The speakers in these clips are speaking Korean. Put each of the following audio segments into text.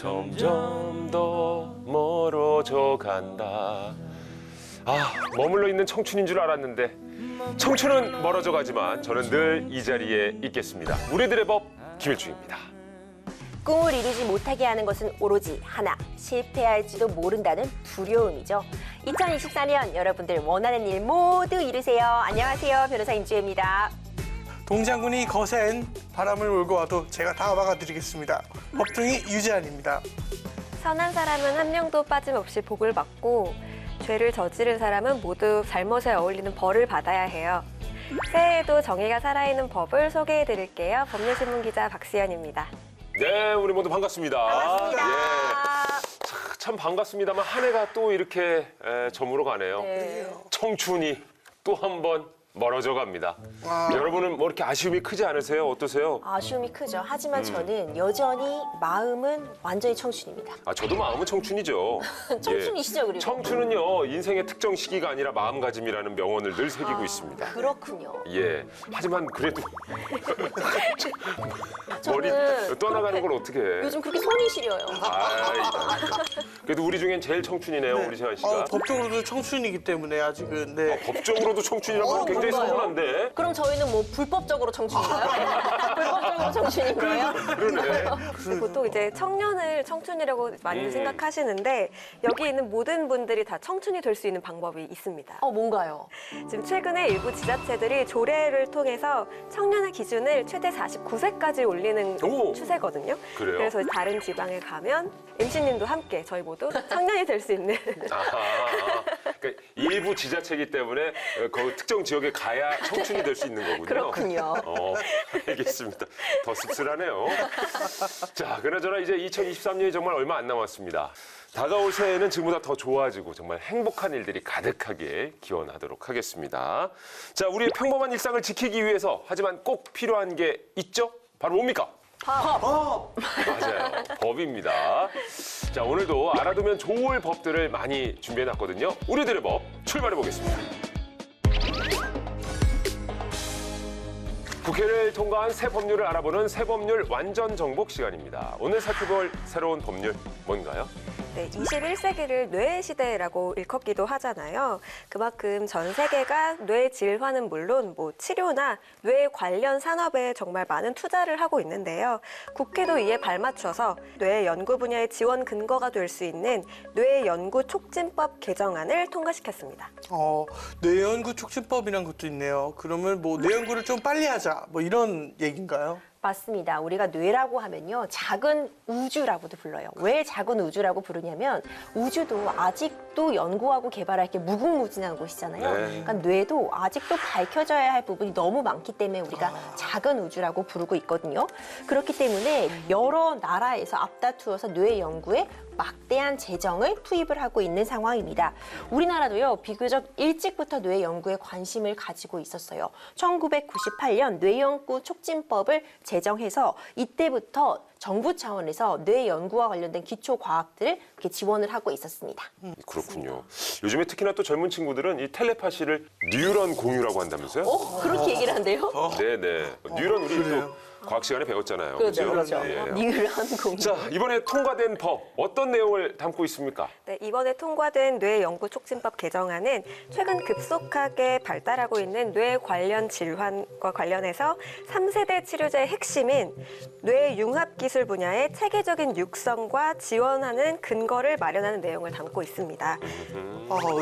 점점 더 멀어져 간다. 아, 머물러 있는 청춘인 줄 알았는데 청춘은 멀어져 가지만 저는 늘 이 자리에 있겠습니다. 우리들의 법 김일중입니다. 꿈을 이루지 못하게 하는 것은 오로지 하나, 실패할지도 모른다는 두려움이죠. 2024년 여러분들 원하는 일 모두 이루세요. 안녕하세요. 변호사 임주혜입니다. 동장군이 거센 바람을 몰고 와도 제가 다 막아드리겠습니다. 법정이 유재한입니다. 선한 사람은 한 명도 빠짐없이 복을 받고 죄를 저지른 사람은 모두 잘못에 어울리는 벌을 받아야 해요. 새해에도 정의가 살아있는 법을 소개해드릴게요. 법률신문 기자 박시연입니다. 네, 우리 모두 반갑습니다. 반갑습니다. 예. 참 반갑습니다만 한 해가 또 이렇게 저물어 가네요. 네. 청춘이 또 한 번 멀어져 갑니다. 여러분은 뭐 이렇게 아쉬움이 크지 않으세요? 어떠세요? 아쉬움이 크죠. 하지만 저는 여전히 마음은 완전히 청춘입니다. 아, 저도 마음은 청춘이죠. 청춘이시죠, 그리고? 청춘은요, 인생의 특정 시기가 아니라 마음가짐이라는 명언을 늘 새기고 있습니다. 그렇군요. 예. 하지만 그래도 머리 저는 떠나가는 그렇게 걸 어떻게 해? 요즘 그렇게 손이 시려요. 그래도 우리 중엔 제일 청춘이네요, 우리 재환 씨가. 법적으로도 청춘이기 때문에 아직은. 네. 법적으로도 청춘이라고 하면 굉장히 뭔가요? 서운한데. 그럼 저희는 뭐 불법적으로 청춘인가요? 불법적으로 청춘인가요? 그러네. 보통 이제 청년을 청춘이라고 많이 생각하시는데 여기 있는 모든 분들이 다 청춘이 될 수 있는 방법이 있습니다. 뭔가요? 지금 최근에 일부 지자체들이 조례를 통해서 청년의 기준을 최대 49세까지 올리는 오! 추세거든요. 그래요? 그래서 다른 지방에 가면 MC님도 함께 저희 모두 청년이 될 수 있는 그러니까 일부 지자체이기 때문에 그 특정 지역에 가야 청춘이 될 수 있는 거군요. 그렇군요. 알겠습니다. 더 씁쓸하네요. 자, 그나저나 이제 2023년이 정말 얼마 안 남았습니다. 다가올 새해는 지금보다 더 좋아지고 정말 행복한 일들이 가득하게 기원하도록 하겠습니다. 자, 우리의 평범한 일상을 지키기 위해서 하지만 꼭 필요한 게 있죠? 바로 뭡니까? 법! 맞아요. 법입니다. 자, 오늘도 알아두면 좋을 법들을 많이 준비해놨거든요. 우리들의 법 출발해보겠습니다. 국회를 통과한 새 법률을 알아보는 새 법률 완전 정복 시간입니다. 오늘 살펴볼 새로운 법률 뭔가요? 네, 21세기를 뇌 시대라고 일컫기도 하잖아요. 그만큼 전 세계가 뇌 질환은 물론 뭐 치료나 뇌 관련 산업에 정말 많은 투자를 하고 있는데요. 국회도 이에 발맞춰서 뇌 연구 분야의 지원 근거가 될 수 있는 뇌 연구 촉진법 개정안을 통과시켰습니다. 뇌연구 촉진법이란 것도 있네요. 그러면 뭐 뇌연구를 좀 빨리 하자, 뭐 이런 얘기인가요? 맞습니다. 우리가 뇌라고 하면요. 작은 우주라고도 불러요. 왜 작은 우주라고 부르냐면 우주도 아직도 연구하고 개발할 게 무궁무진한 곳이잖아요. 네. 그러니까 뇌도 아직도 밝혀져야 할 부분이 너무 많기 때문에 우리가 작은 우주라고 부르고 있거든요. 그렇기 때문에 여러 나라에서 앞다투어서 뇌 연구에 막대한 재정을 투입을 하고 있는 상황입니다. 우리나라도요, 비교적 일찍부터 뇌 연구에 관심을 가지고 있었어요. 1998년 뇌연구 촉진법을 제정해서 이때부터 정부 차원에서 뇌 연구와 관련된 기초 과학들을 이렇게 지원을 하고 있었습니다. 그렇군요. 요즘에 특히나 또 젊은 친구들은 이 텔레파시를 뉴런 공유라고 한다면서요? 그렇게 얘기를 한대요? 네네. 뉴런 우리 그래요? 또 과학 시간에 배웠잖아요. 그렇죠, 그죠? 그렇죠. 예. 뉴런 공유. 자, 이번에 통과된 법 어떤 내용을 담고 있습니까? 네, 이번에 통과된 뇌 연구 촉진법 개정안은 최근 급속하게 발달하고 있는 뇌 관련 질환과 관련해서 3세대 치료제의 핵심인 뇌 융합 기술 분야의 체계적인 육성과 지원하는 근거를 마련하는 내용을 담고 있습니다.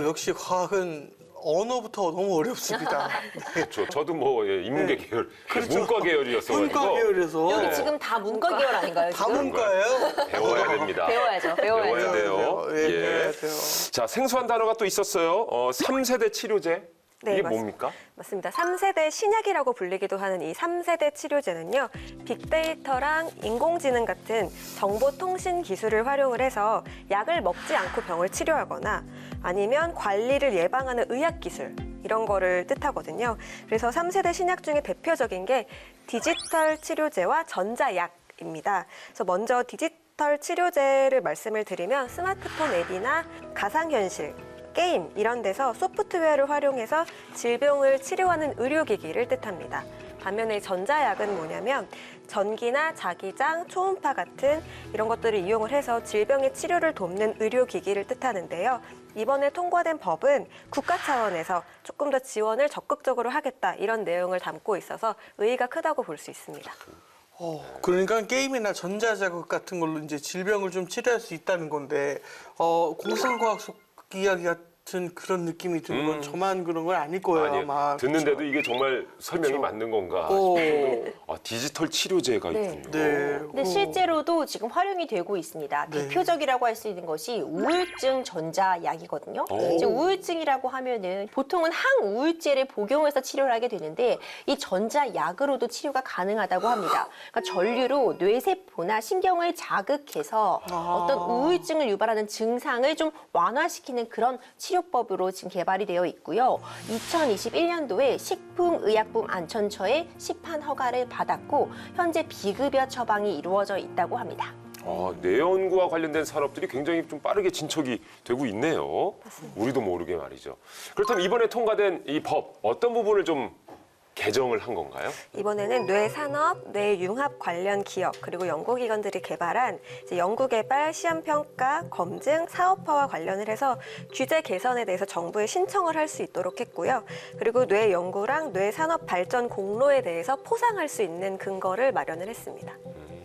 역시 과학은 언어부터 너무 어렵습니다. 그렇죠. 저도 뭐 인문계 계열, 그렇죠. 문과 계열이었어가지고 문과 계열에서. 여기 지금 다 문과 계열 아닌가요, 다 지금? 문과예요? 배워야 됩니다. 배워야죠. 배워야 돼요. 예, 배워야 돼요. 자, 생소한 단어가 또 있었어요. 3세대 치료제. 네, 이게 맞습니다. 뭡니까? 맞습니다. 3세대 신약이라고 불리기도 하는 이 3세대 치료제는요. 빅데이터랑 인공지능 같은 정보통신 기술을 활용을 해서 약을 먹지 않고 병을 치료하거나 아니면 관리를 예방하는 의학기술 이런 거를 뜻하거든요. 그래서 3세대 신약 중에 대표적인 게 디지털 치료제와 전자약입니다. 그래서 먼저 디지털 치료제를 말씀을 드리면 스마트폰 앱이나 가상현실 게임 이런 데서 소프트웨어를 활용해서 질병을 치료하는 의료기기를 뜻합니다. 반면에 전자약은 뭐냐면 전기나 자기장, 초음파 같은 이런 것들을 이용을 해서 질병의 치료를 돕는 의료기기를 뜻하는데요. 이번에 통과된 법은 국가 차원에서 조금 더 지원을 적극적으로 하겠다 이런 내용을 담고 있어서 의의가 크다고 볼 수 있습니다. 그러니까 게임이나 전자자극 같은 걸로 이제 질병을 좀 치료할 수 있다는 건데, 공상과학 속 이야기 같은 그런 느낌이 드는 건 저만 그런 건 아닐 거예요, 아니요. 아마. 듣는데도 이게 정말 설명이 맞는 건가 오. 싶을 정도로 디지털 치료제가 네. 있군요. 네. 근데 실제로도 지금 활용이 되고 있습니다. 네. 대표적이라고 할 수 있는 것이 우울증 전자약이거든요. 오. 이제 우울증이라고 하면은 보통은 항우울제를 복용해서 치료를 하게 되는데 이 전자약으로도 치료가 가능하다고 합니다. 그러니까 전류로 뇌세포나 신경을 자극해서 어떤 우울증을 유발하는 증상을 좀 완화시키는 그런 치료법으로 지금 개발이 되어 있고요. 2021년도에 식품의약품안전처에 시판 허가를 받았고 현재 비급여 처방이 이루어져 있다고 합니다. 뇌연구와 관련된 산업들이 굉장히 좀 빠르게 진척이 되고 있네요. 우리도 모르게 말이죠. 그렇다면 이번에 통과된 이 법 어떤 부분을 좀 개정을 한 건가요? 이번에는 뇌산업, 뇌융합 관련 기업 그리고 연구기관들이 개발한 이제 연구개발, 시험평가, 검증, 사업화와 관련을 해서 규제 개선에 대해서 정부에 신청을 할 수 있도록 했고요. 그리고 뇌연구랑 뇌산업 발전 공로에 대해서 포상할 수 있는 근거를 마련을 했습니다.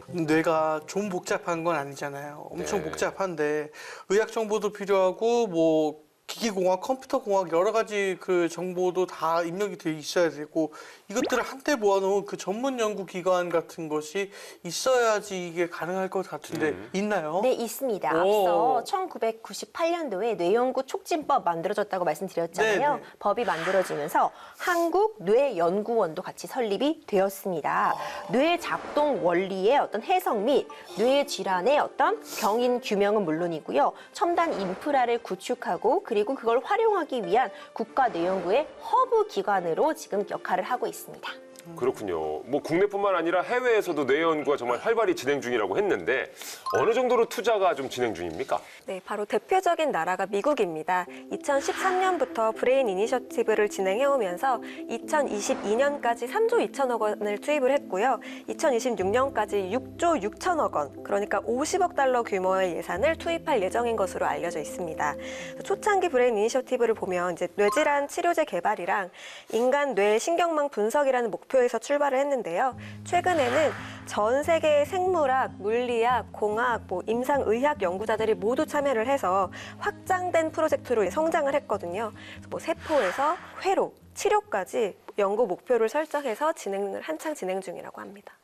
뇌가 좀 복잡한 건 아니잖아요. 엄청 네. 복잡한데 의학 정보도 필요하고 뭐 기기공학, 컴퓨터공학 여러 가지 그 정보도 다 입력이 돼 있어야 되고 이것들을 한때 모아놓은 그 전문 연구기관 같은 것이 있어야지 이게 가능할 것 같은데 있나요? 네, 있습니다. 오. 앞서 1998년도에 뇌연구 촉진법 만들어졌다고 말씀드렸잖아요. 네네. 법이 만들어지면서 한국뇌연구원도 같이 설립이 되었습니다. 뇌 작동 원리의 어떤 해석 및 뇌 질환의 어떤 병인 규명은 물론이고요. 첨단 인프라를 구축하고 그리고 그걸 활용하기 위한 국가뇌연구의 허브 기관으로 지금 역할을 하고 있습니다. 그렇군요. 뭐 국내뿐만 아니라 해외에서도 뇌연구가 정말 활발히 진행 중이라고 했는데 어느 정도로 투자가 좀 진행 중입니까? 네, 바로 대표적인 나라가 미국입니다. 2013년부터 브레인 이니셔티브를 진행해오면서 2022년까지 3조 2천억 원을 투입을 했고요. 2026년까지 6조 6천억 원, 그러니까 50억 달러 규모의 예산을 투입할 예정인 것으로 알려져 있습니다. 초창기 브레인 이니셔티브를 보면 이제 뇌질환 치료제 개발이랑 인간 뇌 신경망 분석이라는 목표에서 출발을 했는데요. 최근에는 전 세계의 생물학, 물리학, 공학, 임상의학 연구자들이 모두 참여를 해서 확장된 프로젝트로 성장을 했거든요. 그래서 뭐 세포에서 회로, 치료까지 연구 목표를 설정해서 한창 진행 중이라고 합니다.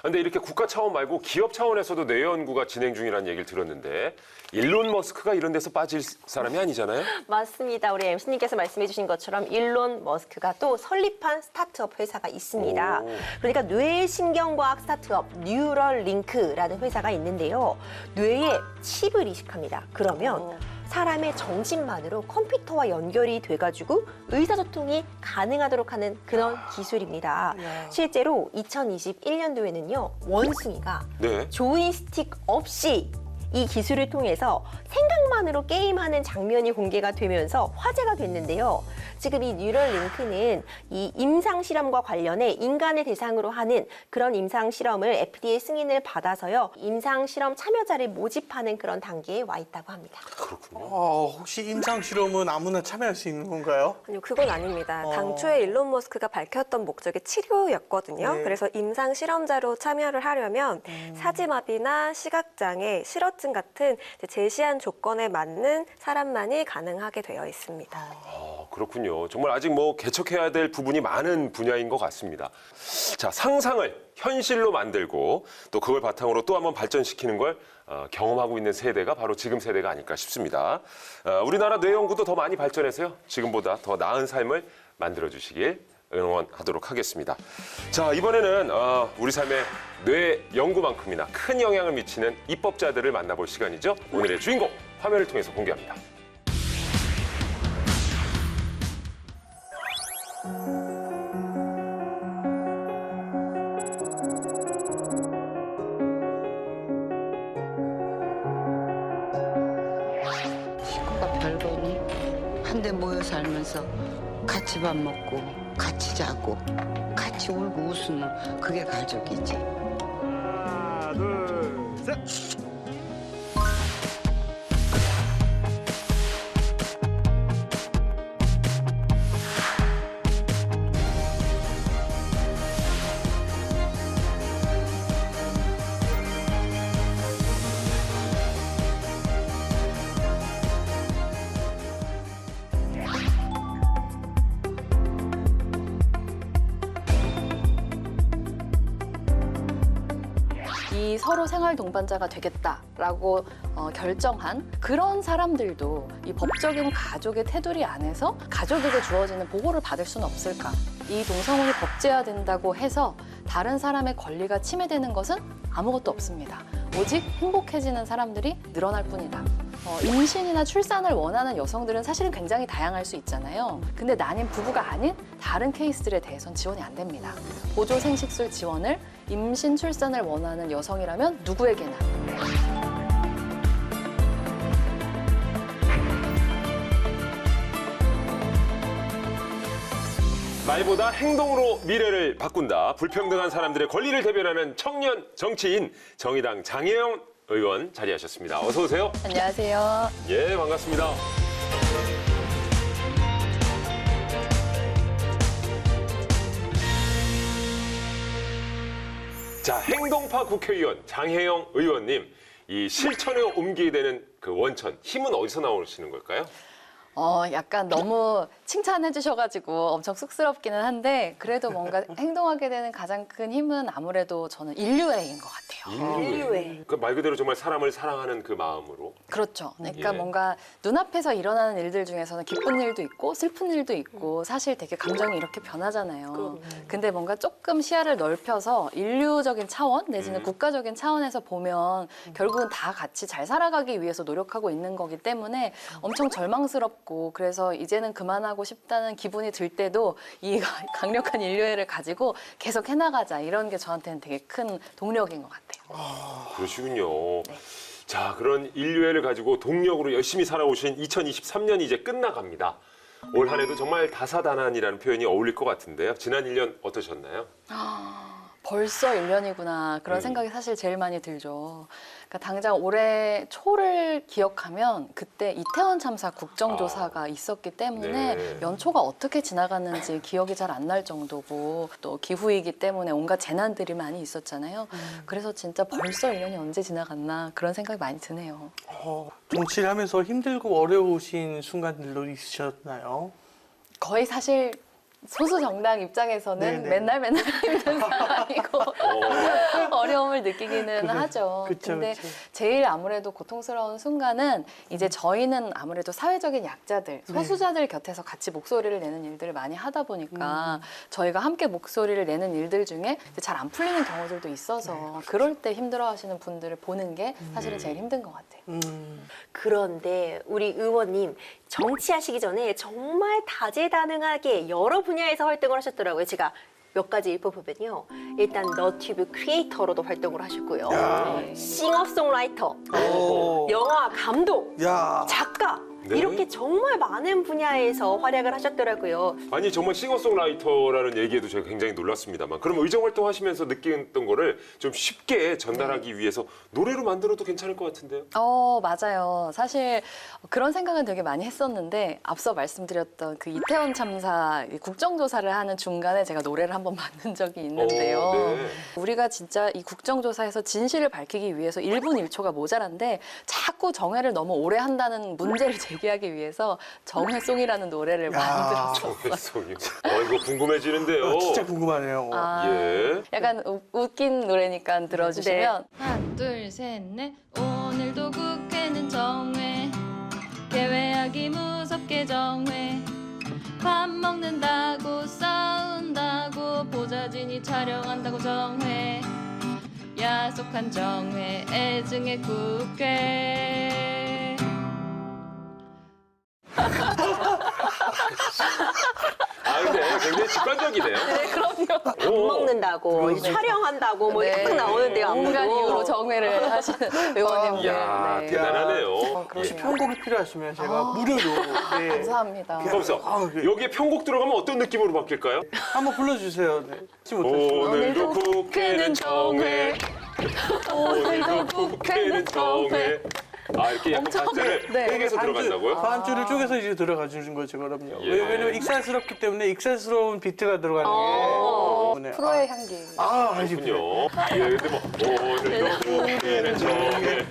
근데 이렇게 국가 차원 말고 기업 차원에서도 뇌연구가 진행 중이라는 얘기를 들었는데 일론 머스크가 이런 데서 빠질 사람이 아니잖아요? 맞습니다. 우리 MC님께서 말씀해 주신 것처럼 일론 머스크가 또 설립한 스타트업 회사가 있습니다. 오. 그러니까 뇌신경과학 스타트업 뉴럴링크라는 회사가 있는데요. 뇌에 칩을 이식합니다. 그러면 사람의 정신만으로 컴퓨터와 연결이 돼가지고 의사소통이 가능하도록 하는 그런 기술입니다. 실제로 2021년도에는요. 원숭이가 네. 조이스틱 없이 이 기술을 통해서 생각만으로 게임하는 장면이 공개가 되면서 화제가 됐는데요. 지금 이 뉴럴링크는 이 임상실험과 관련해 인간을 대상으로 하는 그런 임상실험을 FDA 승인을 받아서요. 임상실험 참여자를 모집하는 그런 단계에 와 있다고 합니다. 그렇군요. 혹시 임상실험은 아무나 참여할 수 있는 건가요? 아니요, 그건 아닙니다. 당초에 일론 머스크가 밝혔던 목적이 치료였거든요. 네. 그래서 임상 실험자로 참여를 하려면 사지마비나 시각장애, 실어증 같은 이제 제시한 조건에 맞는 사람만이 가능하게 되어 있습니다. 그렇군요. 정말 아직 뭐 개척해야 될 부분이 많은 분야인 것 같습니다. 자, 상상을 현실로 만들고 또 그걸 바탕으로 또 한번 발전시키는 걸 경험하고 있는 세대가 바로 지금 세대가 아닐까 싶습니다. 우리나라 뇌연구도 더 많이 발전해서요. 지금보다 더 나은 삶을 만들어주시길 응원하도록 하겠습니다. 자, 이번에는 우리 삶의 뇌 연구만큼이나 큰 영향을 미치는 입법자들을 만나볼 시간이죠. 오늘의 주인공 화면을 통해서 공개합니다. 식구가 별거니? 모여 살면서 같이 밥 먹고 같이 자고 같이 울고 웃으면 그게 가족이지. 하나, 둘, 셋. 이 서로 생활 동반자가 되겠다라고 결정한 그런 사람들도 이 법적인 가족의 테두리 안에서 가족에게 주어지는 보호를 받을 수는 없을까? 이 동성혼이 법제화된다고 해서 다른 사람의 권리가 침해되는 것은 아무것도 없습니다. 오직 행복해지는 사람들이 늘어날 뿐이다. 임신이나 출산을 원하는 여성들은 사실은 굉장히 다양할 수 있잖아요. 근데 난임 부부가 아닌 다른 케이스들에 대해서는 지원이 안 됩니다. 보조 생식술 지원을 임신 출산을 원하는 여성이라면 누구에게나. 말보다 행동으로 미래를 바꾼다. 불평등한 사람들의 권리를 대변하는 청년 정치인 정의당 장혜영 의원 자리하셨습니다. 어서 오세요. 안녕하세요. 예, 반갑습니다. 자, 행동파 국회의원 장혜영 의원님, 이 실천에 옮기게 되는 그 원천, 힘은 어디서 나오시는 걸까요? 약간 너무 칭찬해 주셔가지고 엄청 쑥스럽기는 한데 그래도 뭔가 행동하게 되는 가장 큰 힘은 아무래도 저는 인류애인 것 같아요. 인류애. 그 말 그대로 정말 사람을 사랑하는 그 마음으로. 그렇죠. 그러니까 예. 뭔가 눈앞에서 일어나는 일들 중에서는 기쁜 일도 있고 슬픈 일도 있고 사실 되게 감정이 이렇게 변하잖아요. 근데 뭔가 조금 시야를 넓혀서 인류적인 차원 내지는 국가적인 차원에서 보면 결국은 다 같이 잘 살아가기 위해서 노력하고 있는 거기 때문에 엄청 절망스럽고 그래서 이제는 그만하고 싶다는 기분이 들 때도 이 강력한 인류애를 가지고 계속 해나가자 이런 게 저한테는 되게 큰 동력인 것 같아요. 그러시군요. 네. 자, 그런 인류애를 가지고 동력으로 열심히 살아오신 2023년이 이제 끝나갑니다. 올 한 해도 정말 다사다난이라는 표현이 어울릴 것 같은데요. 지난 1년 어떠셨나요? 벌써 1년이구나 그런 생각이 사실 제일 많이 들죠. 그러니까 당장 올해 초를 기억하면 그때 이태원 참사 국정조사가 있었기 때문에 네. 연초가 어떻게 지나갔는지 기억이 잘 안 날 정도고 또 기후이기 때문에 온갖 재난들이 많이 있었잖아요. 그래서 진짜 벌써 1년이 언제 지나갔나 그런 생각이 많이 드네요. 정치를 하면서 힘들고 어려우신 순간들도 있으셨나요? 거의 사실 소수 정당 입장에서는 네네. 맨날 힘든 상황이고 어려움을 느끼기는 하죠. 그쵸, 근데 그쵸. 제일 아무래도 고통스러운 순간은 이제 저희는 아무래도 사회적인 약자들, 소수자들 곁에서 같이 목소리를 내는 일들을 많이 하다 보니까 저희가 함께 목소리를 내는 일들 중에 잘 안 풀리는 경우들도 있어서 그럴 때 힘들어하시는 분들을 보는 게 사실은 제일 힘든 것 같아요. 그런데 우리 의원님 정치하시기 전에 정말 다재다능하게 여러 분야에서 활동을 하셨더라고요. 제가 몇 가지 읊어보면요. 일단 너튜브 크리에이터로도 활동을 하셨고요. 싱어송라이터, 영화 감독, 야. 작가 네. 이렇게 정말 많은 분야에서 활약을 하셨더라고요. 아니 정말 싱어송라이터라는 얘기에도 제가 굉장히 놀랐습니다만 그럼 의정활동 하시면서 느꼈던 거를 좀 쉽게 전달하기 위해서 노래로 만들어도 괜찮을 것 같은데요? 맞아요. 사실 그런 생각은 되게 많이 했었는데 앞서 말씀드렸던 그 이태원 참사 국정조사를 하는 중간에 제가 노래를 한번 만든 적이 있는데요. 네. 우리가 진짜 이 국정조사에서 진실을 밝히기 위해서 1분 1초가 모자란데 자꾸 정회를 너무 오래 한다는 문제를 제기하기 위해서 정회송이라는 노래를 만들었어요. 정혜송이요. 이거 궁금해지는데요. 진짜 궁금하네요. 예. 약간 웃긴 노래니까 들어주시면 하나 둘 셋 넷 오늘도 국회는 정회 개회하기 무섭게 정회 밥 먹는다고 싸운다고 보좌진이 촬영한다고 정회 야속한 정회 애증의 국회 근데 굉장히 직관적인 합격이네요. 네, 그럼요. 밥 먹는다고 촬영한다고 뭐 이렇게 딱 나오는데요. 온갖 안무도. 이유로 정회를 하시는 의원님들. 이야, 네. 대단하네요. 그러네요. 편곡이 필요하시면 제가 무료로 네. 감사합니다. 그러면서 예. 여기에 편곡 들어가면 어떤 느낌으로 바뀔까요? 한번 불러주세요. 네. 잊지 못하시면. 오늘도 국회는 정회. 오늘도 국회는 정회. 아, 이렇게 약간 엄청, 반주를 네. 땡겨서 들어간다고요? 반주를 쪼개서 이제 들어가 주는 거죠, 그럼요. 예. 왜냐면 익살스럽기 때문에 익살스러운 비트가 들어가는 게. 네. 프로의 향기. 아시군요. 그렇군요. 예, 근데 뭐 오늘도 국회는 정회.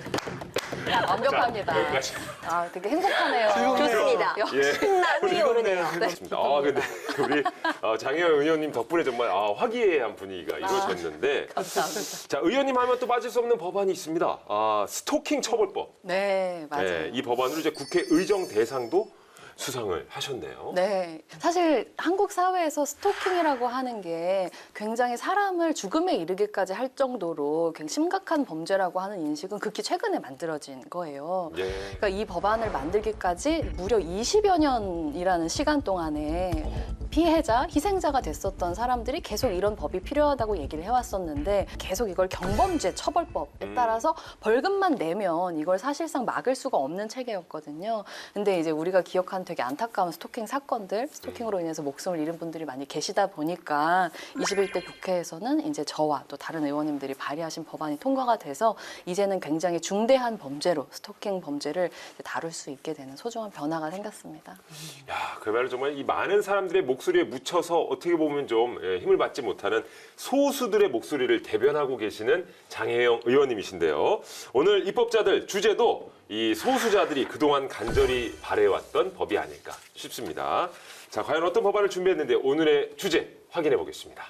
완벽합니다. 여기까지. 아, 되게 행복하네요. 좋습니다. 예. 신나게 오르네요. 그렇습니다. 아, 근데 우리 장혜영 의원님 덕분에 정말 화기애애한 분위기가 이루어졌는데. 감사합니다. 자, 의원님 하면 또 빠질 수 없는 법안이 있습니다. 스토킹 처벌법. 네, 맞아요. 네, 이 법안으로 이제 국회 의정 대상도 수상을 하셨네요. 네. 사실 한국 사회에서 스토킹이라고 하는 게 굉장히 사람을 죽음에 이르기까지 할 정도로 굉장히 심각한 범죄라고 하는 인식은 극히 최근에 만들어진 거예요. 예. 그러니까 이 법안을 만들기까지 무려 20여 년이라는 시간 동안에 피해자, 희생자가 됐었던 사람들이 계속 이런 법이 필요하다고 얘기를 해왔었는데 계속 이걸 경범죄 처벌법에 따라서 벌금만 내면 이걸 사실상 막을 수가 없는 체계였거든요. 근데 이제 우리가 기억하는 되게 안타까운 스토킹 사건들, 스토킹으로 인해서 목숨을 잃은 분들이 많이 계시다 보니까 21대 국회에서는 이제 저와 또 다른 의원님들이 발의하신 법안이 통과가 돼서 이제는 굉장히 중대한 범죄로 스토킹 범죄를 다룰 수 있게 되는 소중한 변화가 생겼습니다. 야, 그야말로 정말 이 많은 사람들의 목소리에 묻혀서 어떻게 보면 좀 힘을 받지 못하는 소수들의 목소리를 대변하고 계시는 장혜영 의원님이신데요. 오늘 입법자들 주제도 이 소수자들이 그동안 간절히 바래왔던 법이 아닐까 싶습니다. 자, 과연 어떤 법안을 준비했는데 오늘의 주제 확인해 보겠습니다.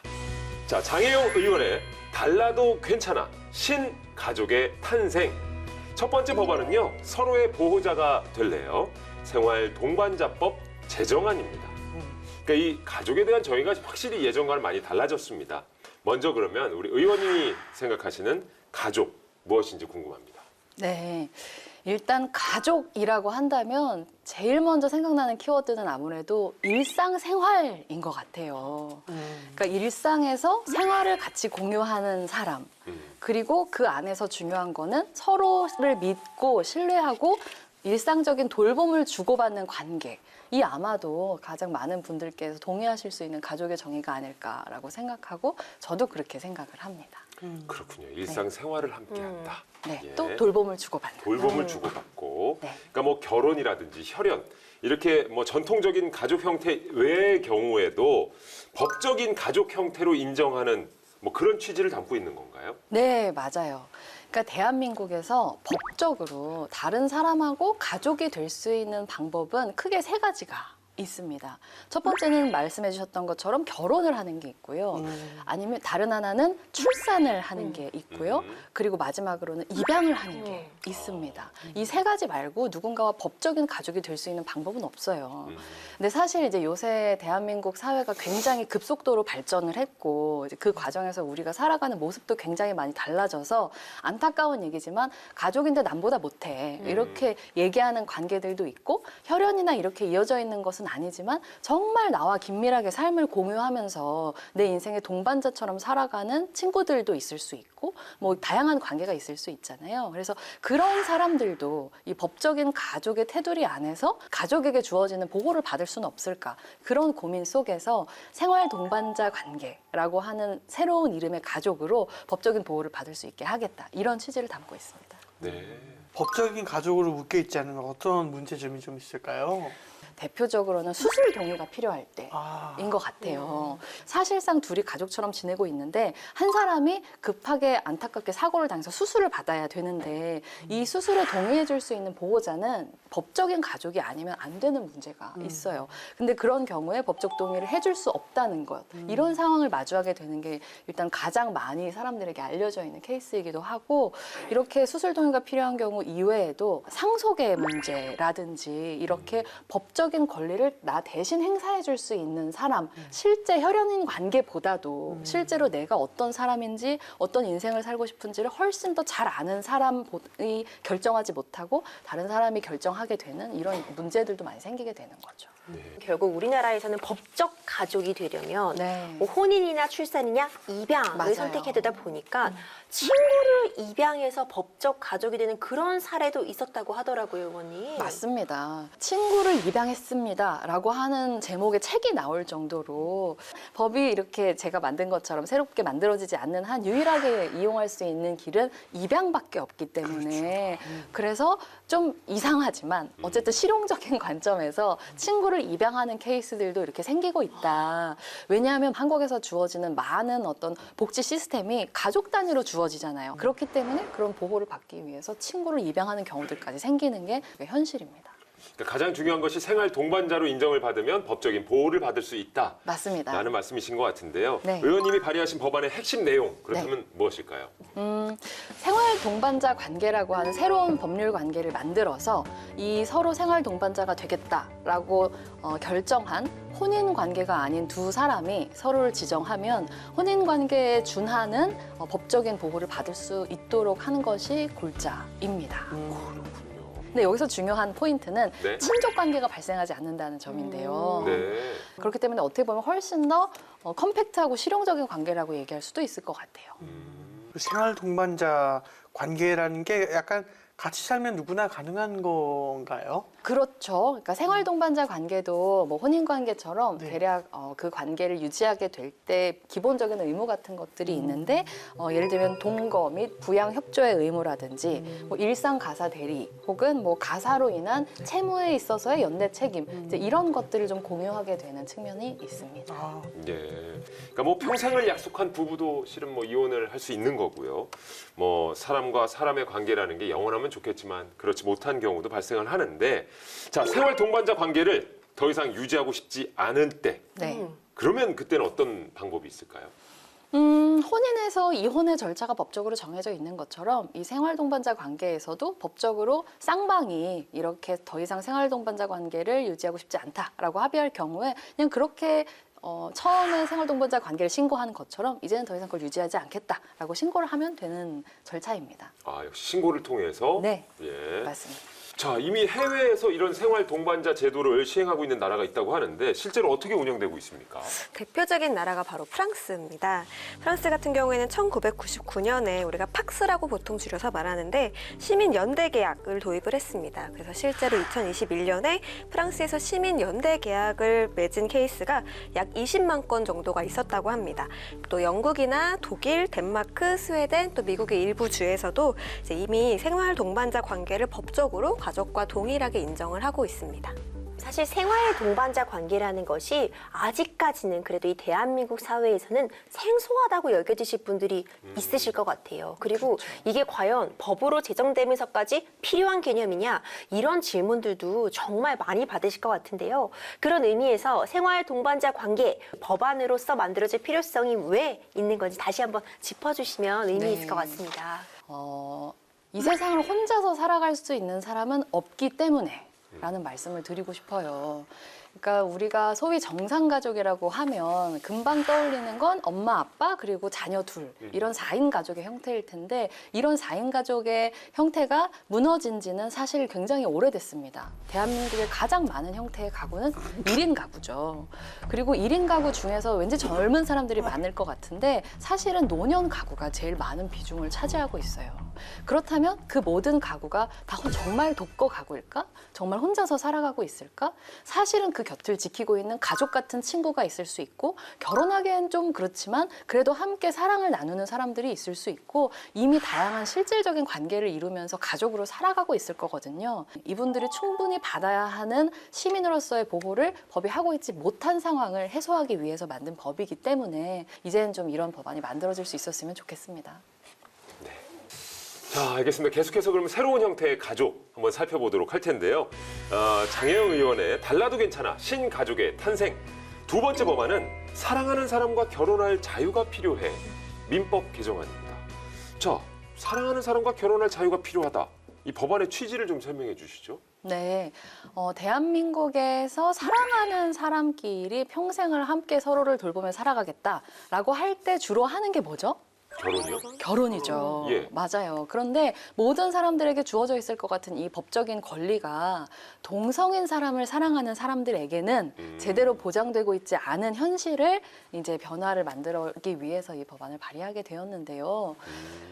자, 장혜영 의원의 달라도 괜찮아 신가족의 탄생. 첫 번째 법안은요, 서로의 보호자가 될래요. 생활 동반자법 제정안입니다. 그러니까 이 가족에 대한 정의가 확실히 예전과는 많이 달라졌습니다. 먼저 그러면 우리 의원님이 생각하시는 가족 무엇인지 궁금합니다. 네. 일단 가족이라고 한다면 제일 먼저 생각나는 키워드는 아무래도 일상생활인 것 같아요. 그러니까 일상에서 생활을 같이 공유하는 사람, 그리고 그 안에서 중요한 거는 서로를 믿고 신뢰하고 일상적인 돌봄을 주고받는 관계. 이 아마도 가장 많은 분들께서 동의하실 수 있는 가족의 정의가 아닐까라고 생각하고 저도 그렇게 생각을 합니다. 그렇군요. 일상생활을 함께한다. 네, 예. 또 돌봄을 주고받는. 돌봄을 주고받고, 네. 그러니까 뭐 결혼이라든지 혈연 이렇게 뭐 전통적인 가족 형태 외의 경우에도 법적인 가족 형태로 인정하는 뭐 그런 취지를 담고 있는 건가요? 네, 맞아요. 그러니까 대한민국에서 법적으로 다른 사람하고 가족이 될 수 있는 방법은 크게 세 가지가 있습니다. 첫 번째는 말씀해 주셨던 것처럼 결혼을 하는 게 있고요. 아니면 다른 하나는 출산을 하는 게 있고요. 그리고 마지막으로는 입양을 하는 게 있습니다. 이 세 가지 말고 누군가와 법적인 가족이 될 수 있는 방법은 없어요. 근데 사실 이제 요새 대한민국 사회가 굉장히 급속도로 발전을 했고 이제 그 과정에서 우리가 살아가는 모습도 굉장히 많이 달라져서 안타까운 얘기지만 가족인데 남보다 못해 이렇게 얘기하는 관계들도 있고 혈연이나 이렇게 이어져 있는 것은 아니지만 정말 나와 긴밀하게 삶을 공유하면서 내 인생의 동반자처럼 살아가는 친구들도 있을 수 있고 뭐 다양한 관계가 있을 수 있잖아요. 그래서 그런 사람들도 이 법적인 가족의 테두리 안에서 가족에게 주어지는 보호를 받을 수는 없을까? 그런 고민 속에서 생활 동반자 관계라고 하는 새로운 이름의 가족으로 법적인 보호를 받을 수 있게 하겠다. 이런 취지를 담고 있습니다. 네. 법적인 가족으로 묶여 있지 않으면 어떤 문제점이 좀 있을까요? 대표적으로는 수술 동의가 필요할 때인 아. 것 같아요. 사실상 둘이 가족처럼 지내고 있는데 한 사람이 급하게 안타깝게 사고를 당해서 수술을 받아야 되는데 이 수술에 동의해 줄 수 있는 보호자는 법적인 가족이 아니면 안 되는 문제가 있어요. 근데 그런 경우에 법적 동의를 해줄 수 없다는 것. 이런 상황을 마주하게 되는 게 일단 가장 많이 사람들에게 알려져 있는 케이스이기도 하고 이렇게 수술 동의가 필요한 경우 이외에도 상속의 문제라든지 이렇게 법적인 권리를 나 대신 행사해 줄 수 있는 사람, 실제 혈연인 관계보다도 실제로 내가 어떤 사람인지 어떤 인생을 살고 싶은지를 훨씬 더 잘 아는 사람이 결정하지 못하고 다른 사람이 결정하게 되는 이런 문제들도 많이 생기게 되는 거죠. 결국 우리나라에서는 법적 가족이 되려면 네. 뭐 혼인이나 출산이냐 입양을 맞아요. 선택해야 되다 보니까 친구를 입양해서 법적 가족이 되는 그런 사례도 있었다고 하더라고요, 의원님. 맞습니다. 친구를 입양했습니다라고 하는 제목의 책이 나올 정도로 법이 이렇게 제가 만든 것처럼 새롭게 만들어지지 않는 한 유일하게 이용할 수 있는 길은 입양밖에 없기 때문에 그래서 좀 이상하지만 어쨌든 실용적인 관점에서 친구를 입양하는 케이스들도 이렇게 생기고 있다. 왜냐하면 한국에서 주어지는 많은 어떤 복지 시스템이 가족 단위로 주어지잖아요. 그렇기 때문에 그런 보호를 받기 위해서 친구를 입양하는 경우들까지 생기는 게 현실입니다. 그러니까 가장 중요한 것이 생활 동반자로 인정을 받으면 법적인 보호를 받을 수 있다. 맞습니다. 라는 말씀이신 것 같은데요. 네. 의원님이 발의하신 법안의 핵심 내용 그렇다면 무엇일까요? 생활 동반자 관계라고 하는 새로운 법률 관계를 만들어서 이 서로 생활 동반자가 되겠다라고 결정한 혼인 관계가 아닌 두 사람이 서로를 지정하면 혼인 관계에 준하는 법적인 보호를 받을 수 있도록 하는 것이 골자입니다. 근데 여기서 중요한 포인트는 네. 친족 관계가 발생하지 않는다는 점인데요. 네. 그렇기 때문에 어떻게 보면 훨씬 더 컴팩트하고 실용적인 관계라고 얘기할 수도 있을 것 같아요. 그 생활 동반자 관계라는 게 약간 같이 살면 누구나 가능한 건가요? 그렇죠. 그러니까 생활 동반자 관계도 뭐 혼인 관계처럼 네. 대략 그 관계를 유지하게 될 때 기본적인 의무 같은 것들이 있는데 예를 들면 동거 및 부양 협조의 의무라든지 뭐 일상 가사 대리 혹은 뭐 가사로 인한 채무에 있어서의 연대 책임 이제 이런 것들을 좀 공유하게 되는 측면이 있습니다. 아, 예. 그러니까 뭐 평생을 약속한 부부도 실은 뭐 이혼을 할 수 있는 거고요. 뭐 사람과 사람의 관계라는 게 영원하면 좋겠지만 그렇지 못한 경우도 발생을 하는데 자, 생활 동반자 관계를 더 이상 유지하고 싶지 않을 때 네. 그러면 그때는 어떤 방법이 있을까요? 혼인에서 이혼의 절차가 법적으로 정해져 있는 것처럼 이 생활동반자 관계에서도 법적으로 쌍방이 이렇게 더 이상 생활동반자 관계를 유지하고 싶지 않다라고 합의할 경우에 그냥 그렇게 처음에 생활동반자 관계를 신고하는 것처럼 이제는 더 이상 그걸 유지하지 않겠다라고 신고를 하면 되는 절차입니다. 아, 역시 신고를 통해서 네, 예. 맞습니다. 자, 이미 해외에서 이런 생활 동반자 제도를 시행하고 있는 나라가 있다고 하는데 실제로 어떻게 운영되고 있습니까? 대표적인 나라가 바로 프랑스입니다. 프랑스 같은 경우에는 1999년에 우리가 팍스라고 보통 줄여서 말하는데 시민 연대 계약을 도입을 했습니다. 그래서 실제로 2021년에 프랑스에서 시민 연대 계약을 맺은 케이스가 약 20만 건 정도가 있었다고 합니다. 또 영국이나 독일, 덴마크, 스웨덴, 또 미국의 일부 주에서도 이제 이미 생활 동반자 관계를 법적으로 가족과 동일하게 인정을 하고 있습니다. 사실 생활 동반자 관계라는 것이 아직까지는 그래도 이 대한민국 사회에서는 생소하다고 여겨지실 분들이 있으실 것 같아요. 그리고 이게 과연 법으로 제정되면서까지 필요한 개념이냐 이런 질문들도 정말 많이 받으실 것 같은데요. 그런 의미에서 생활 동반자 관계 법안으로서 만들어질 필요성이 왜 있는 건지 다시 한번 짚어주시면 의미 네. 있을 것 같습니다. 이 세상을 혼자서 살아갈 수 있는 사람은 없기 때문에 라는 말씀을 드리고 싶어요. 그러니까 우리가 소위 정상가족이라고 하면 금방 떠올리는 건 엄마, 아빠, 그리고 자녀 둘 이런 4인 가족의 형태일 텐데 이런 4인 가족의 형태가 무너진 지는 사실 굉장히 오래됐습니다. 대한민국의 가장 많은 형태의 가구는 1인 가구죠. 그리고 1인 가구 중에서 왠지 젊은 사람들이 많을 것 같은데 사실은 노년 가구가 제일 많은 비중을 차지하고 있어요. 그렇다면 그 모든 가구가 다 정말 독거 가구일까? 정말 혼자서 살아가고 있을까? 사실은 그 곁을 지키고 있는 가족 같은 친구가 있을 수 있고 결혼하기엔 좀 그렇지만 그래도 함께 사랑을 나누는 사람들이 있을 수 있고 이미 다양한 실질적인 관계를 이루면서 가족으로 살아가고 있을 거거든요. 이분들이 충분히 받아야 하는 시민으로서의 보호를 법이 하고 있지 못한 상황을 해소하기 위해서 만든 법이기 때문에 이제는 좀 이런 법안이 만들어질 수 있었으면 좋겠습니다. 자, 알겠습니다. 계속해서 그러면 새로운 형태의 가족 한번 살펴보도록 할 텐데요. 장혜영 의원의 달라도 괜찮아 신가족의 탄생. 두 번째 법안은 사랑하는 사람과 결혼할 자유가 필요해. 민법 개정안입니다. 자, 사랑하는 사람과 결혼할 자유가 필요하다. 이 법안의 취지를 좀 설명해 주시죠. 네, 대한민국에서 사랑하는 사람끼리 평생을 함께 서로를 돌보며 살아가겠다라고 할 때 주로 하는 게 뭐죠? 결혼이요? 결혼이죠. 예. 맞아요. 그런데 모든 사람들에게 주어져 있을 것 같은 이 법적인 권리가 동성인 사람을 사랑하는 사람들에게는 제대로 보장되고 있지 않은 현실을 이제 변화를 만들기 위해서 이 법안을 발의하게 되었는데요.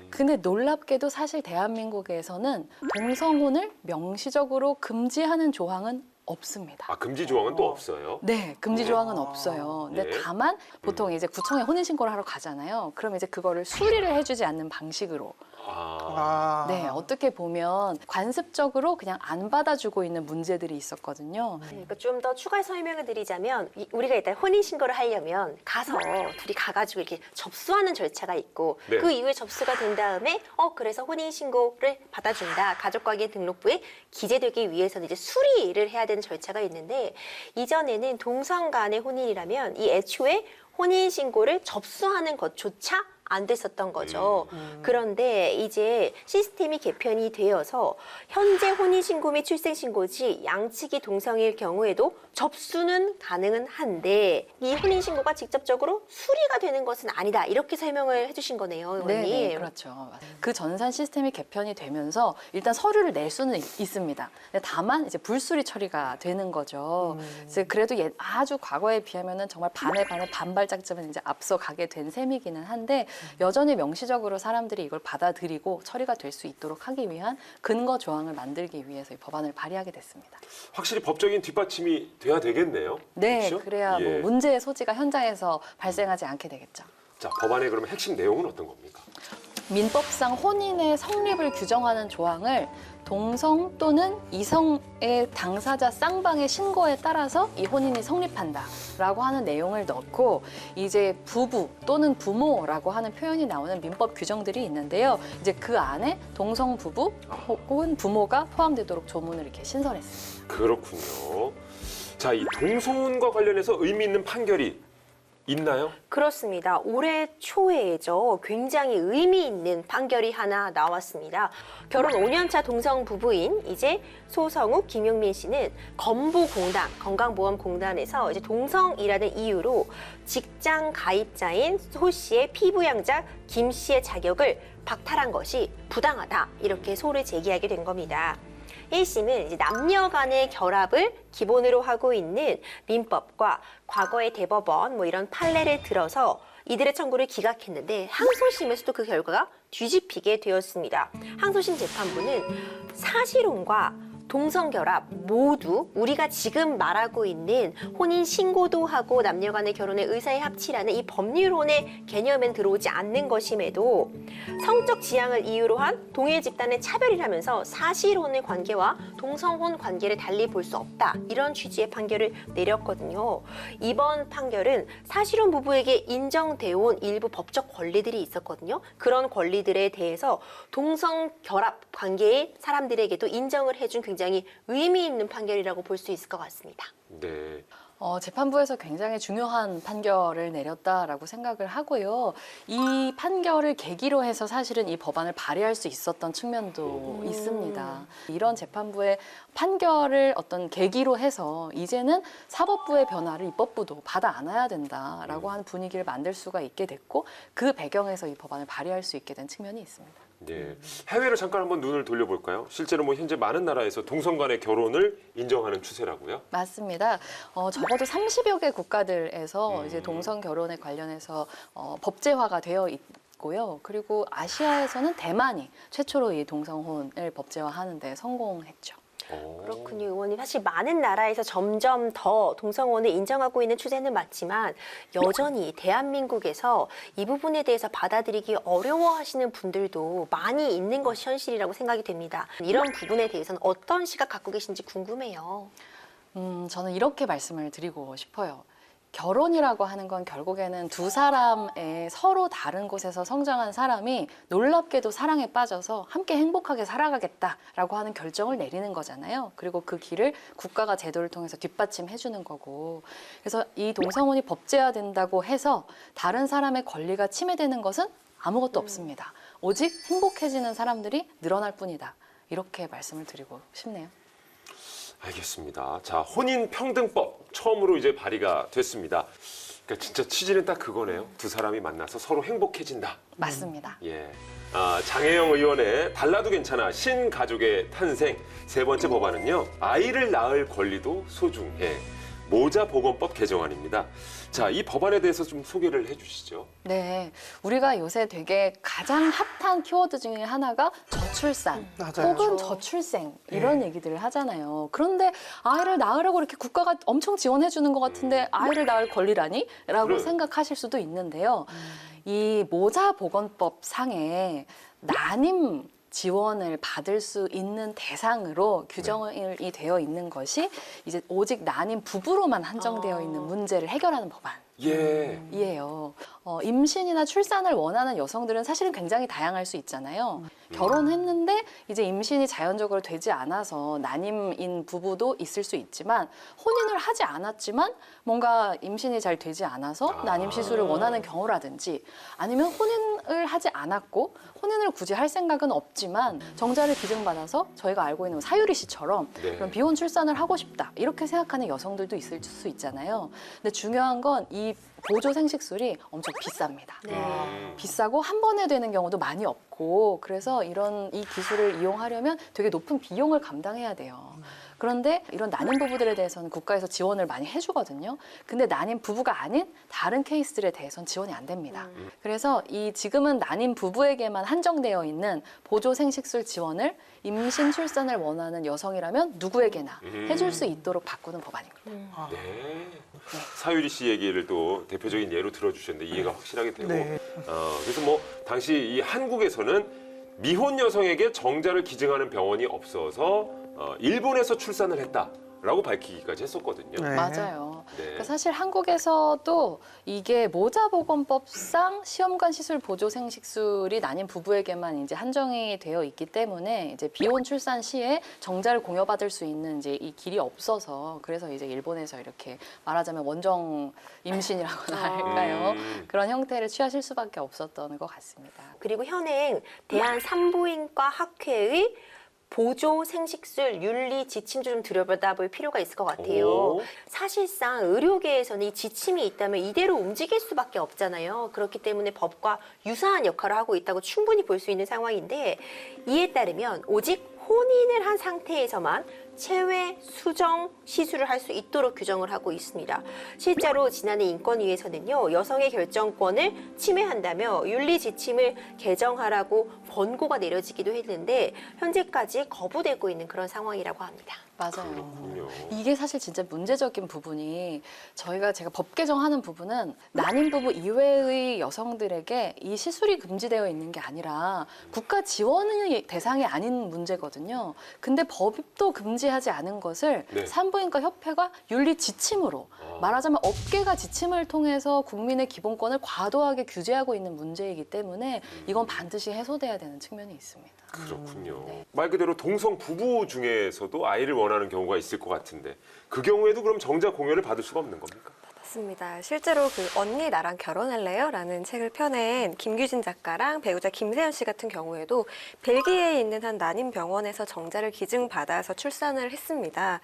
근데 놀랍게도 사실 대한민국에서는 동성혼을 명시적으로 금지하는 조항은 없습니다. 아, 금지 조항은 또 없어요? 네, 금지 조항은 없어요. 근데 네. 다만 보통 이제 구청에 혼인신고를 하러 가잖아요. 그럼 이제 그거를 수리를 해주지 않는 방식으로. 아, 네, 어떻게 보면 관습적으로 그냥 안 받아주고 있는 문제들이 있었거든요. 그러니까 좀 더 추가 설명을 드리자면 우리가 일단 혼인신고를 하려면 가서 둘이 가가지고 이렇게 접수하는 절차가 있고 네. 그 이후에 접수가 된 다음에 그래서 혼인신고를 받아준다. 가족관계 등록부에 기재되기 위해서는 이제 수리를 해야 되는 절차가 있는데 이전에는 동성 간의 혼인이라면 이 애초에 혼인신고를 접수하는 것조차 안 됐었던 거죠. 그런데 이제 시스템이 개편이 되어서 현재 혼인신고 및 출생신고 시 양측이 동성일 경우에도 접수는 가능은 한데 이 혼인신고가 직접적으로 수리가 되는 것은 아니다. 이렇게 설명을 해주신 거네요, 의원님. 네, 그렇죠. 그 전산 시스템이 개편이 되면서 일단 서류를 낼 수는 있습니다. 근데 다만 이제 불수리 처리가 되는 거죠. 그래도 아주 과거에 비하면은 정말 반의 반발짝쯤은 이제 앞서가게 된 셈이기는 한데 여전히 명시적으로 사람들이 이걸 받아들이고 처리가 될 수 있도록 하기 위한 근거 조항을 만들기 위해서 이 법안을 발의하게 됐습니다. 확실히 법적인 뒷받침이 돼야 되겠네요. 네, 그렇죠? 그래야 예. 뭐 문제의 소지가 현장에서 발생하지 않게 되겠죠. 자, 법안의 그러면 핵심 내용은 어떤 겁니까? 민법상 혼인의 성립을 규정하는 조항을 동성 또는 이성의 당사자 쌍방의 신고에 따라서 이 혼인이 성립한다라고 하는 내용을 넣고 이제 부부 또는 부모라고 하는 표현이 나오는 민법 규정들이 있는데요. 이제 그 안에 동성 부부 혹은 부모가 포함되도록 조문을 이렇게 신설했습니다. 그렇군요. 자, 이 동성혼과 관련해서 의미 있는 판결이 있나요? 그렇습니다. 올해 초에죠. 굉장히 의미 있는 판결이 하나 나왔습니다. 결혼 5년차 동성 부부인 이제 소성욱, 김용민 씨는 건강보험공단에서 이제 동성이라는 이유로 직장 가입자인 소 씨의 피부양자 김 씨의 자격을 박탈한 것이 부당하다. 이렇게 소를 제기하게 된 겁니다. 1심은 이제 남녀 간의 결합을 기본으로 하고 있는 민법과 과거의 대법원 뭐 이런 판례를 들어서 이들의 청구를 기각했는데 항소심에서도 그 결과가 뒤집히게 되었습니다. 항소심 재판부는 사실혼과 동성결합 모두 우리가 지금 말하고 있는 혼인 신고도 하고 남녀 간의 결혼의 의사의 합치라는 이 법률혼의 개념엔 들어오지 않는 것임에도 성적 지향을 이유로 한 동일 집단의 차별이라면서 사실혼의 관계와 동성혼 관계를 달리 볼 수 없다. 이런 취지의 판결을 내렸거든요. 이번 판결은 사실혼 부부에게 인정되어 온 일부 법적 권리들이 있었거든요. 그런 권리들에 대해서 동성결합 관계의 사람들에게도 인정을 해준 굉장히 의미 있는 판결이라고 볼 수 있을 것 같습니다. 네. 재판부에서 굉장히 중요한 판결을 내렸다라고 생각을 하고요. 이 판결을 계기로 해서 사실은 이 법안을 발의할 수 있었던 측면도 있습니다. 이런 재판부의 판결을 어떤 계기로 해서 이제는 사법부의 변화를 입법부도 받아 안아야 된다라고 하는 분위기를 만들 수가 있게 됐고 그 배경에서 이 법안을 발의할 수 있게 된 측면이 있습니다. 네. 해외로 잠깐 한번 눈을 돌려볼까요? 실제로 뭐 현재 많은 나라에서 동성 간의 결혼을 인정하는 추세라고요? 맞습니다. 적어도 30여 개 국가들에서 이제 동성 결혼에 관련해서 법제화가 되어 있고요. 그리고 아시아에서는 대만이 최초로 이 동성혼을 법제화하는 데 성공했죠. 그렇군요, 의원님. 사실 많은 나라에서 점점 더 동성혼을 인정하고 있는 추세는 맞지만 여전히 대한민국에서 이 부분에 대해서 받아들이기 어려워하시는 분들도 많이 있는 것이 현실이라고 생각이 됩니다. 이런 부분에 대해서는 어떤 시각 갖고 계신지 궁금해요. 저는 이렇게 말씀을 드리고 싶어요. 결혼이라고 하는 건 결국에는 두 사람의 서로 다른 곳에서 성장한 사람이 놀랍게도 사랑에 빠져서 함께 행복하게 살아가겠다라고 하는 결정을 내리는 거잖아요. 그리고 그 길을 국가가 제도를 통해서 뒷받침해 주는 거고. 그래서 이 동성혼이 법제화된다고 해서 다른 사람의 권리가 침해되는 것은 아무것도 없습니다. 오직 행복해지는 사람들이 늘어날 뿐이다. 이렇게 말씀을 드리고 싶네요. 알겠습니다. 자, 혼인평등법 처음으로 이제 발의가 됐습니다. 그러니까 진짜 취지는 딱 그거네요. 두 사람이 만나서 서로 행복해진다. 맞습니다. 예. 장혜영 의원의 달라도 괜찮아 신가족의 탄생 세 번째 법안은요. 아이를 낳을 권리도 소중해. 모자보건법 개정안입니다. 자, 이 법안에 대해서 좀 소개를 해주시죠. 네, 우리가 요새 되게 가장 핫한 키워드 중에 하나가 저출산 맞아요. 혹은 저출생 이런 얘기들을 하잖아요. 그런데 아이를 낳으라고 이렇게 국가가 엄청 지원해 주는 것 같은데 아이를 낳을 권리라니? 라고 그래. 생각하실 수도 있는데요. 이 모자보건법 상에 난임 지원을 받을 수 있는 대상으로 규정이 되어 있는 것이 이제 오직 난임 부부로만 한정되어 있는 문제를 해결하는 법안. 예. 이에요. 임신이나 출산을 원하는 여성들은 사실은 굉장히 다양할 수 있잖아요. 결혼했는데 이제 임신이 자연적으로 되지 않아서 난임인 부부도 있을 수 있지만 혼인을 하지 않았지만 뭔가 임신이 잘 되지 않아서 난임 시술을 원하는 경우라든지 아니면 혼인을 하지 않았고 혼인을 굳이 할 생각은 없지만 정자를 기증받아서 저희가 알고 있는 사유리 씨처럼 네. 그런 비혼 출산을 하고 싶다 이렇게 생각하는 여성들도 있을 수 있잖아요. 근데 중요한 건 이 보조 생식술이 엄청 비쌉니다. 비싸고 한 번에 되는 경우도 많이 없고 그래서 이 기술을 이용하려면 되게 높은 비용을 감당해야 돼요. 그런데 이런 난임 부부들에 대해서는 국가에서 지원을 많이 해주거든요. 근데 난임 부부가 아닌 다른 케이스들에 대해서는 지원이 안 됩니다. 그래서 지금은 난임 부부에게만 한정되어 있는 보조 생식술 지원을 임신 출산을 원하는 여성이라면 누구에게나 해줄 수 있도록 바꾸는 법안입니다. 네. 사유리 씨 얘기를 또 대표적인 예로 들어주셨는데 이해가 확실하게 되고 네. 그래서 뭐 당시 이 한국에서는 미혼 여성에게 정자를 기증하는 병원이 없어서 일본에서 출산을 했다라고 밝히기까지 했었거든요. 네. 맞아요. 네. 그러니까 사실 한국에서도 이게 모자보건법상 시험관 시술 보조 생식술이 난임 부부에게만 이제 한정이 되어 있기 때문에 이제 비혼 출산 시에 정자를 공여받을 수 있는 이제 이 길이 없어서 그래서 이제 일본에서 이렇게 말하자면 원정 임신이라고나 할까요? 그런 형태를 취하실 수밖에 없었던 것 같습니다. 그리고 현행 대한산부인과 학회의 보조 생식술 윤리 지침도 좀 들여다볼 필요가 있을 것 같아요. 오. 사실상 의료계에서는 이 지침이 있다면 이대로 움직일 수밖에 없잖아요. 그렇기 때문에 법과 유사한 역할을 하고 있다고 충분히 볼 수 있는 상황인데 이에 따르면 오직 혼인을 한 상태에서만 체외 수정 시술을 할 수 있도록 규정을 하고 있습니다. 실제로 지난해 인권위에서는요, 여성의 결정권을 침해한다며 윤리 지침을 개정하라고 권고가 내려지기도 했는데 현재까지 거부되고 있는 그런 상황이라고 합니다. 맞아요. 그렇군요. 이게 사실 진짜 문제적인 부분이 제가 법 개정하는 부분은 난임 부부 이외의 여성들에게 이 시술이 금지되어 있는 게 아니라 국가 지원의 대상이 아닌 문제거든요. 근데 법도 금지하지 않은 것을 네. 산부인과 협회가 윤리 지침으로 말하자면 업계가 지침을 통해서 국민의 기본권을 과도하게 규제하고 있는 문제이기 때문에 이건 반드시 해소돼야 되는 측면이 있습니다. 그렇군요. 네. 말 그대로 동성 부부 중에서도 아이를 원하는 경우가 있을 것 같은데 그 경우에도 그럼 정자 공여를 받을 수가 없는 겁니까? 맞습니다. 실제로 그 언니 나랑 결혼할래요? 라는 책을 펴낸 김규진 작가랑 배우자 김세현 씨 같은 경우에도 벨기에에 있는 한 난임 병원에서 정자를 기증받아서 출산을 했습니다.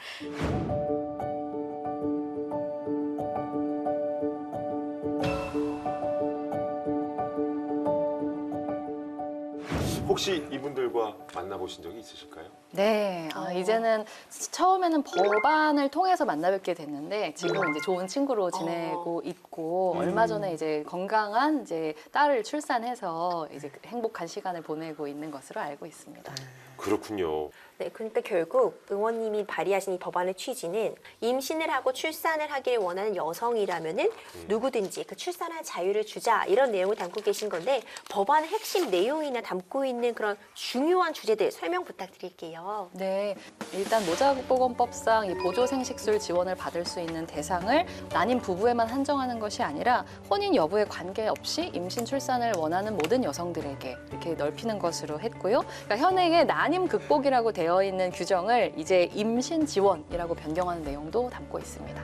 혹시 이분들과 만나보신 적이 있으실까요? 네, 이제는 처음에는 법안을 통해서 만나뵙게 됐는데 지금 이제 좋은 친구로 지내고 있고 얼마 전에 이제 건강한 이제 딸을 출산해서 이제 행복한 시간을 보내고 있는 것으로 알고 있습니다. 그렇군요. 네, 그러니까 결국 의원님이 발의하신 이 법안의 취지는 임신을 하고 출산을 하기를 원하는 여성이라면은 누구든지 그 출산할 자유를 주자 이런 내용을 담고 계신 건데 법안의 핵심 내용이나 담고 있는 그런 중요한 주제들 설명 부탁드릴게요. 네, 일단 모자보건법상 이 보조 생식술 지원을 받을 수 있는 대상을 난임 부부에만 한정하는 것이 아니라 혼인 여부에 관계없이 임신 출산을 원하는 모든 여성들에게 이렇게 넓히는 것으로 했고요. 그러니까 현행의 난임 극복이라고 되어 있는 규정을 이제 임신 지원이라고 변경하는 내용도 담고 있습니다.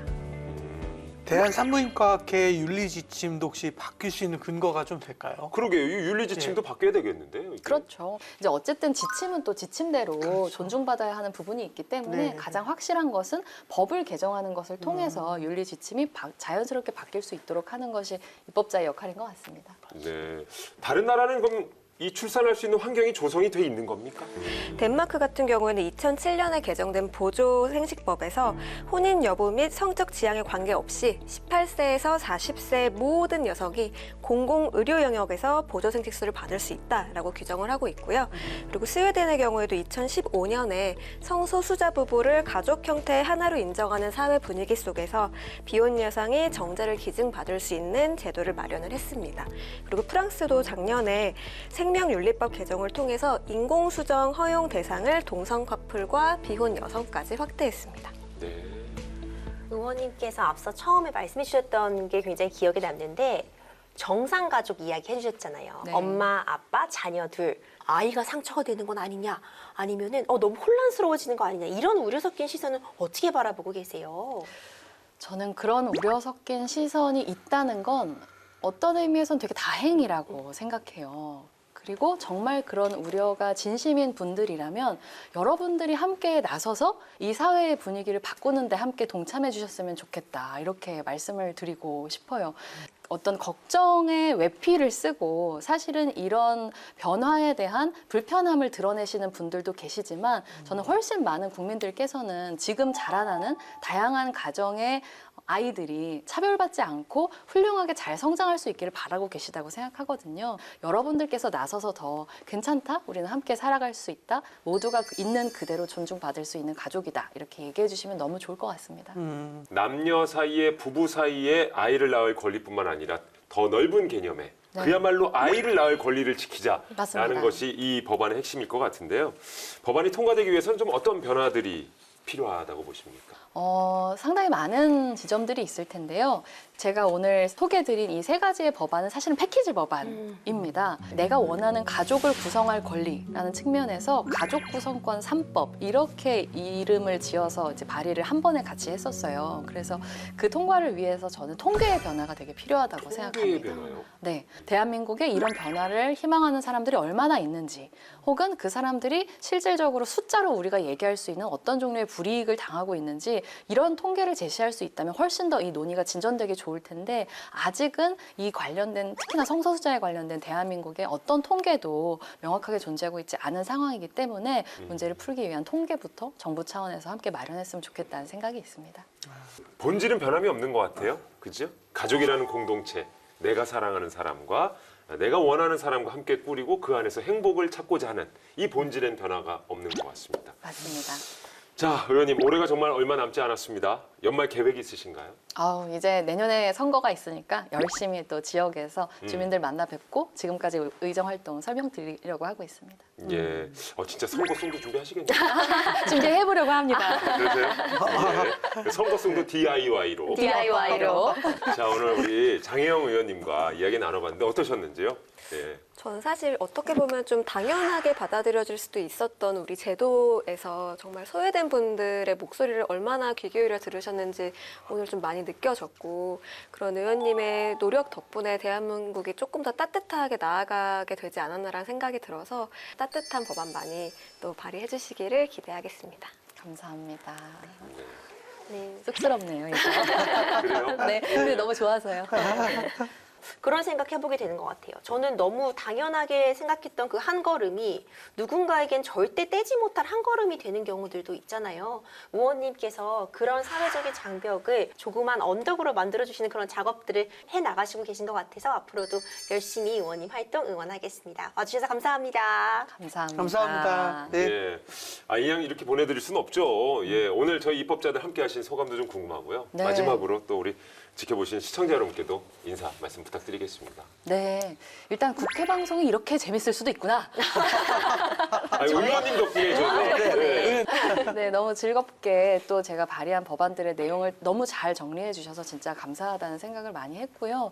대한산부인과학회 윤리 지침도 혹시 바뀔 수 있는 근거가 좀 될까요? 그러게요. 이 윤리 지침도 바뀌어야 되겠는데요. 이게. 그렇죠. 이제 어쨌든 지침은 또 지침대로 존중받아야 하는 부분이 있기 때문에 네. 가장 확실한 것은 법을 개정하는 것을 통해서 윤리 지침이 자연스럽게 바뀔 수 있도록 하는 것이 입법자의 역할인 것 같습니다. 네. 다른 나라는 그럼 이 출산할 수 있는 환경이 조성이 돼 있는 겁니까? 덴마크 같은 경우에는 2007년에 개정된 보조생식법에서 혼인 여부 및 성적 지향에 관계없이 18세에서 40세의 모든 여성이 공공의료 영역에서 보조생식수를 받을 수 있다라고 규정을 하고 있고요. 그리고 스웨덴의 경우에도 2015년에 성소수자 부부를 가족 형태의 하나로 인정하는 사회 분위기 속에서 비혼 여성이 정자를 기증받을 수 있는 제도를 마련을 했습니다. 그리고 프랑스도 작년에 생명윤리법 개정을 통해서 인공수정 허용 대상을 동성 커플과 비혼 여성까지 확대했습니다. 네. 의원님께서 앞서 처음에 말씀해 주셨던 게 굉장히 기억에 남는데 정상가족 이야기 해주셨잖아요. 네. 엄마, 아빠, 자녀 둘. 아이가 상처가 되는 건 아니냐 아니면은 너무 혼란스러워지는 거 아니냐 이런 우려 섞인 시선은 어떻게 바라보고 계세요? 저는 그런 우려 섞인 시선이 있다는 건 어떤 의미에선 되게 다행이라고 생각해요. 그리고 정말 그런 우려가 진심인 분들이라면 여러분들이 함께 나서서 이 사회의 분위기를 바꾸는데 함께 동참해 주셨으면 좋겠다. 이렇게 말씀을 드리고 싶어요. 어떤 걱정의 외피를 쓰고 사실은 이런 변화에 대한 불편함을 드러내시는 분들도 계시지만 저는 훨씬 많은 국민들께서는 지금 자라나는 다양한 가정의 아이들이 차별받지 않고 훌륭하게 잘 성장할 수 있기를 바라고 계시다고 생각하거든요. 여러분들께서 나서서 더 괜찮다, 우리는 함께 살아갈 수 있다, 모두가 있는 그대로 존중받을 수 있는 가족이다 이렇게 얘기해 주시면 너무 좋을 것 같습니다. 남녀 사이에 부부 사이에 아이를 낳을 권리뿐만 아니라 더 넓은 개념의 네. 그야말로 아이를 낳을 권리를 지키자라는 맞습니다. 것이 이 법안의 핵심일 것 같은데요. 법안이 통과되기 위해서는 좀 어떤 변화들이 필요하다고 보십니까? 상당히 많은 지점들이 있을 텐데요. 제가 오늘 소개해드린 이 세 가지의 법안은 사실은 패키지 법안입니다. 내가 원하는 가족을 구성할 권리라는 측면에서 가족 구성권 3법 이렇게 이름을 지어서 이제 발의를 한 번에 같이 했었어요. 그래서 그 통과를 위해서 저는 통계의 변화가 되게 필요하다고 통계의 생각합니다. 변화요? 네, 대한민국에 이런 변화를 희망하는 사람들이 얼마나 있는지 혹은 그 사람들이 실질적으로 숫자로 우리가 얘기할 수 있는 어떤 종류의 불이익을 당하고 있는지 이런 통계를 제시할 수 있다면 훨씬 더 이 논의가 진전되기 좋을 텐데 아직은 이 관련된 특히나 성소수자에 관련된 대한민국의 어떤 통계도 명확하게 존재하고 있지 않은 상황이기 때문에 문제를 풀기 위한 통계부터 정부 차원에서 함께 마련했으면 좋겠다는 생각이 있습니다. 본질은 변함이 없는 것 같아요. 그죠? 가족이라는 공동체, 내가 사랑하는 사람과 내가 원하는 사람과 함께 꾸리고 그 안에서 행복을 찾고자 하는 이 본질엔 변화가 없는 것 같습니다. 맞습니다. 자, 의원님 올해가 정말 얼마 남지 않았습니다. 연말 계획 있으신가요? 이제 내년에 선거가 있으니까 열심히 또 지역에서 주민들 만나 뵙고 지금까지 의정 활동 설명드리려고 하고 있습니다. 예, 진짜 선거송도 준비하시겠네요. 준비해보려고 합니다. 그러세요? 네. 선거송도 DIY로. DIY로. 자, 오늘 우리 장혜영 의원님과 이야기 나눠봤는데 어떠셨는지요? 예. 저는 사실 어떻게 보면 좀 당연하게 받아들여질 수도 있었던 우리 제도에서 정말 소외된 분들의 목소리를 얼마나 귀 기울여 들으셨는지 오늘 좀 많이 느껴졌고 그런 의원님의 노력 덕분에 대한민국이 조금 더 따뜻하게 나아가게 되지 않았나라는 생각이 들어서 따뜻한 법안 많이 또 발의해 주시기를 기대하겠습니다. 감사합니다. 네. 쑥스럽네요, 이거. 그래요? 네, 근데 너무 좋아서요. 그런 생각 해보게 되는 것 같아요. 저는 너무 당연하게 생각했던 그 한 걸음이 누군가에겐 절대 떼지 못할 한 걸음이 되는 경우들도 있잖아요. 의원님께서 그런 사회적인 장벽을 조그만 언덕으로 만들어주시는 그런 작업들을 해나가시고 계신 것 같아서 앞으로도 열심히 의원님 활동 응원하겠습니다. 와주셔서 감사합니다. 감사합니다. 감사합니다. 네. 예. 그냥 이렇게 보내드릴 수는 없죠. 예. 오늘 저희 입법자들 함께 하신 소감도 좀 궁금하고요. 네. 마지막으로 또 우리 지켜보신 시청자 여러분께도 인사 말씀 부탁드리겠습니다. 네, 일단 국회 방송이 이렇게 재밌을 수도 있구나. 의원님 덕분에 저도. 네, 너무 즐겁게 또 제가 발의한 법안들의 내용을 너무 잘 정리해 주셔서 진짜 감사하다는 생각을 많이 했고요.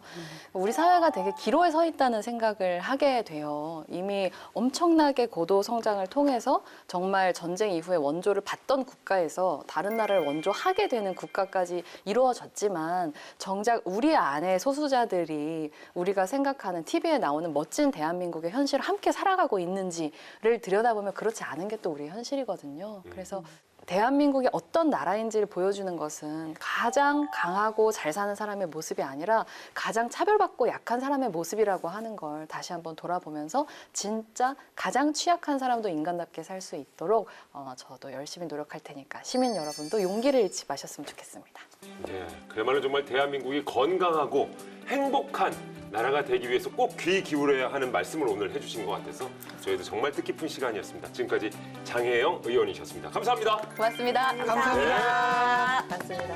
우리 사회가 되게 기로에 서 있다는 생각을 하게 돼요. 이미 엄청나게 고도 성장을 통해서 정말 전쟁 이후에 원조를 받던 국가에서 다른 나라를 원조하게 되는 국가까지 이루어졌지만 정작 우리 안에 소수자들이 우리가 생각하는 TV에 나오는 멋진 대한민국의 현실을 함께 살아가고 있는지를 들여다보면 그렇지 않은 게 또 우리의 현실이거든요. 그래서 대한민국이 어떤 나라인지를 보여주는 것은 가장 강하고 잘 사는 사람의 모습이 아니라 가장 차별받고 약한 사람의 모습이라고 하는 걸 다시 한번 돌아보면서 진짜 가장 취약한 사람도 인간답게 살 수 있도록 저도 열심히 노력할 테니까 시민 여러분도 용기를 잃지 마셨으면 좋겠습니다. 네, 그야말로 정말 대한민국이 건강하고 행복한 나라가 되기 위해서 꼭 귀 기울여야 하는 말씀을 오늘 해주신 것 같아서 저희도 정말 뜻깊은 시간이었습니다. 지금까지 장혜영 의원이셨습니다. 감사합니다. 고맙습니다. 감사합니다. 고맙습니다.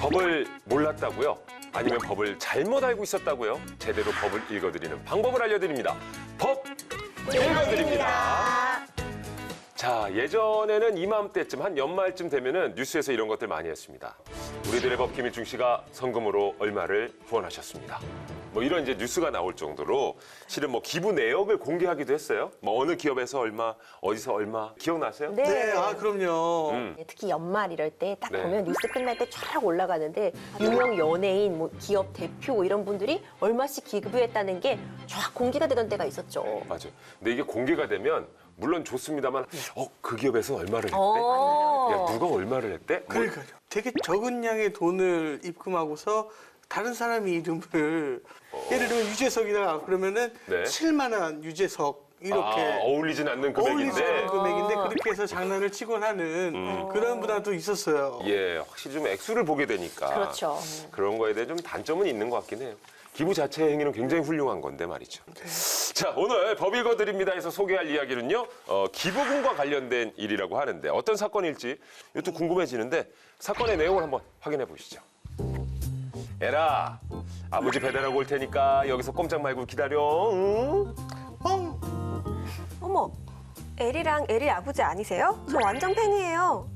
법을 몰랐다고요? 아니면 법을 잘못 알고 있었다고요? 제대로 법을 읽어드리는 방법을 알려드립니다. 법 읽어드립니다. 자, 예전에는 이맘때쯤 한 연말쯤 되면은 뉴스에서 이런 것들 많이 했습니다. 우리들의 법 김일중 씨가 성금으로 얼마를 후원하셨습니다. 뭐 이런 이제 뉴스가 나올 정도로 실은 뭐 기부 내역을 공개하기도 했어요. 뭐 어느 기업에서 얼마, 어디서 얼마 기억나세요? 네. 네, 그럼요. 특히 연말 이럴 때 딱 네. 보면 뉴스 끝날 때 쫙 올라가는데 유명 연예인, 뭐 기업 대표 이런 분들이 얼마씩 기부했다는 게 쫙 공개가 되던 때가 있었죠. 맞아요. 근데 이게 공개가 되면 물론 좋습니다만, 그 기업에서 얼마를 했대? 어. 야, 누가 얼마를 했대? 뭐 그러니까요. 되게 적은 양의 돈을 입금하고서 다른 사람의 이름을 예를 들면 유재석이다 그러면은 네. 7만 원 유재석 이렇게 어울리진 않는 어울리지 않는 금액인데. 금액인데 그렇게 해서 장난을 치곤 하는 그런 문화도 있었어요. 예, 확실히 좀 액수를 보게 되니까. 그렇죠. 그런 거에 대해 좀 단점은 있는 것 같긴 해요. 기부 자체의 행위는 굉장히 훌륭한 건데 말이죠. 자, 오늘 법 읽어드립니다에서 소개할 이야기는요. 기부금과 관련된 일이라고 하는데 어떤 사건일지 이것도 궁금해지는데 사건의 내용을 한번 확인해 보시죠. 에라, 아버지 배달하고 올 테니까 여기서 꼼짝 말고 기다려. 응? 어머, 에리랑 에리 아버지 아니세요? 저 완전 팬이에요.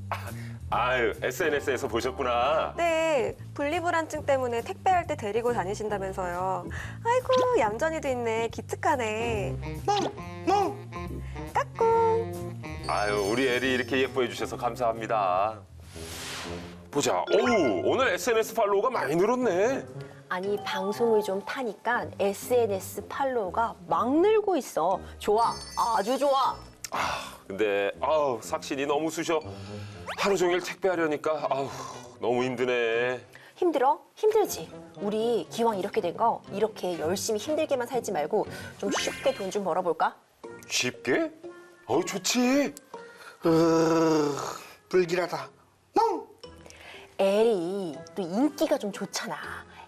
아유, SNS에서 보셨구나. 네, 분리불안증 때문에 택배할 때 데리고 다니신다면서요. 아이고, 얌전이도 있네. 기특하네. 까꿍. 아유, 우리 애리 이렇게 예뻐해 주셔서 감사합니다. 보자. 오우, 오늘 SNS 팔로우가 많이 늘었네. 아니 방송을 좀 타니까 SNS 팔로우가 막 늘고 있어. 좋아, 아주 좋아. 근데 삭신이 너무 쑤셔. 하루 종일 택배하려니까 너무 힘드네. 힘들어? 힘들지. 우리 기왕 이렇게 된 거 이렇게 열심히 힘들게만 살지 말고 좀 쉽게 돈 좀 벌어볼까? 쉽게? 좋지. 불길하다. 엘이 또 인기가 좀 좋잖아.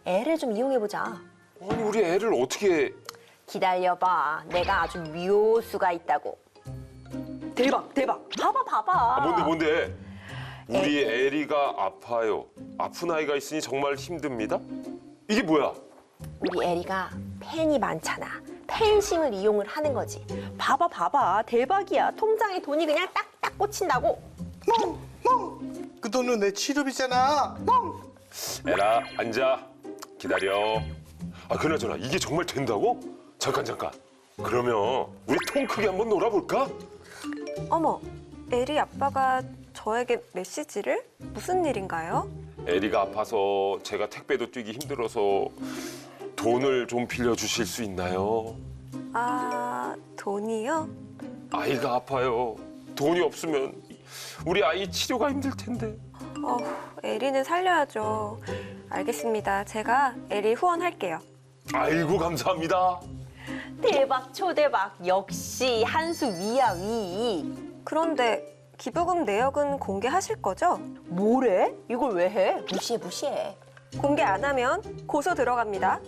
엘을 좀 이용해보자. 아니, 우리 애를 어떻게... 기다려봐. 내가 아주 묘수가 있다고. 대박, 대박. 봐봐. 뭔데? 우리 애리가 아파요. 아픈 아이가 있으니 정말 힘듭니다. 이게 뭐야? 우리 에리가 팬이 많잖아. 팬심을 이용을 하는 거지. 봐봐. 대박이야. 통장에 돈이 그냥 딱딱 꽂힌다고. 그 돈은 내 치료비잖아. 에라, 앉아. 기다려. 그나저나 이게 정말 된다고? 잠깐. 그러면 우리 통 크게 한번 놀아볼까? 어머, 에리 아빠가 저에게 메시지를? 무슨 일인가요? 애리가 아파서 제가 택배도 뛰기 힘들어서 돈을 좀 빌려주실 수 있나요? 아, 돈이요? 아이가 아파요. 돈이 없으면 우리 아이 치료가 힘들 텐데. 에리는 살려야죠. 알겠습니다. 제가 에리 후원할게요. 아이고, 감사합니다. 대박, 초대박. 역시 한 수 위야, 위. 그런데 기부금 내역은 공개하실 거죠? 뭐래? 이걸 왜 해? 무시해. 공개 안 하면 고소 들어갑니다.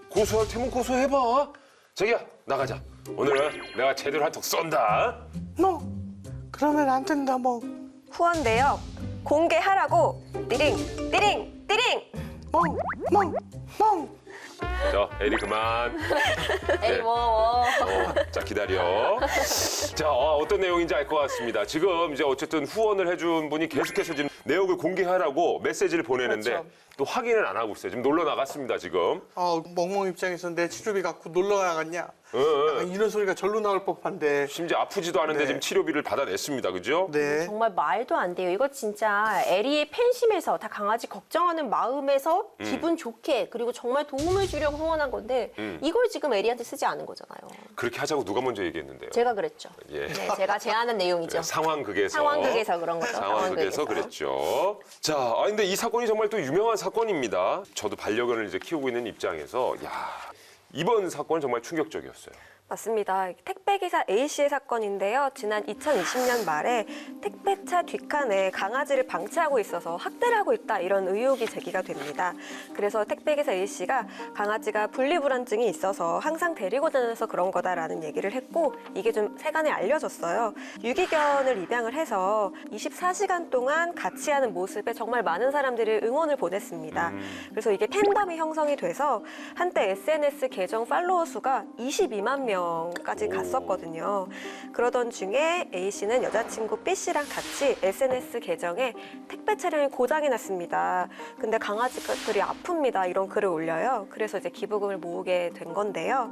고소할 테면 고소해봐. 자기야, 나가자. 오늘은 내가 제대로 한턱 쏜다. 그러면 안 된다 뭐. 후원 내역 공개하라고. 띠링. 자, 애리 그만. 에리 뭐. 자, 기다려. 자, 어떤 내용인지 알 것 같습니다. 지금 이제 어쨌든 후원을 해준 분이 계속해서 지금 내역을 공개하라고 메시지를 보내는데 그렇죠. 또 확인을 안 하고 있어요. 지금 놀러 나갔습니다, 지금. 멍멍 입장에서 내 치료비 갖고 놀러 나갔냐? 약간 이런 소리가 절로 나올 법한데. 심지어 아프지도 않은데 네. 지금 치료비를 받아냈습니다. 그죠? 네. 정말 말도 안 돼요. 이거 진짜 에리의 팬심에서 다 강아지 걱정하는 마음에서 기분 좋게 그리고 정말 도움을 주려고 후원한 건데 이걸 지금 에리한테 쓰지 않은 거잖아요. 그렇게 하자고 누가 먼저 얘기했는데요? 제가 그랬죠. 예. 네, 제가 제안한 내용이죠. 상황극에서. 상황극에서 그런 거죠. 상황극에서 그랬죠. 자, 근데 이 사건이 정말 또 유명한 사건입니다. 저도 반려견을 이제 키우고 있는 입장에서, 야, 이번 사건 정말 충격적이었어요. 맞습니다. 택배기사 A씨의 사건인데요. 지난 2020년 말에 택배차 뒷칸에 강아지를 방치하고 있어서 학대를 하고 있다 이런 의혹이 제기가 됩니다. 그래서 택배기사 A씨가 강아지가 분리불안증이 있어서 항상 데리고 다녀서 그런 거다라는 얘기를 했고 이게 좀 세간에 알려졌어요. 유기견을 입양을 해서 24시간 동안 같이 하는 모습에 정말 많은 사람들이 응원을 보냈습니다. 그래서 이게 팬덤이 형성이 돼서 한때 SNS 계정 팔로워 수가 22만 명까지 갔었거든요. 그러던 중에 A씨는 여자친구 B씨랑 같이 SNS 계정에 택배 차량이 고장이 났습니다. 근데 강아지들이 아픕니다. 이런 글을 올려요. 그래서 이제 기부금을 모으게 된 건데요.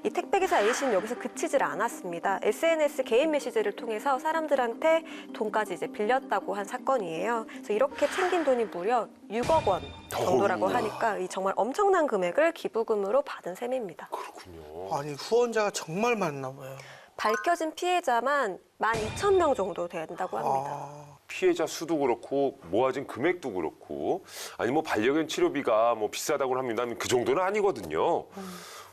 이 택배기사 A씨는 여기서 그치질 않았습니다. SNS 개인 메시지를 통해서 사람들한테 돈까지 이제 빌렸다고 한 사건이에요. 그래서 이렇게 챙긴 돈이 무려 6억 원 정도라고 하니까 이 정말 엄청난 금액을 기부금으로 받은 셈입니다. 그렇군요. 아니 후원자가 정말 많나 봐요. 밝혀진 피해자만 12,000명 정도 된다고 합니다. 아, 피해자 수도 그렇고 모아진 금액도 그렇고 아니 뭐 반려견 치료비가 뭐 비싸다고 합니다. 그 정도는 아니거든요.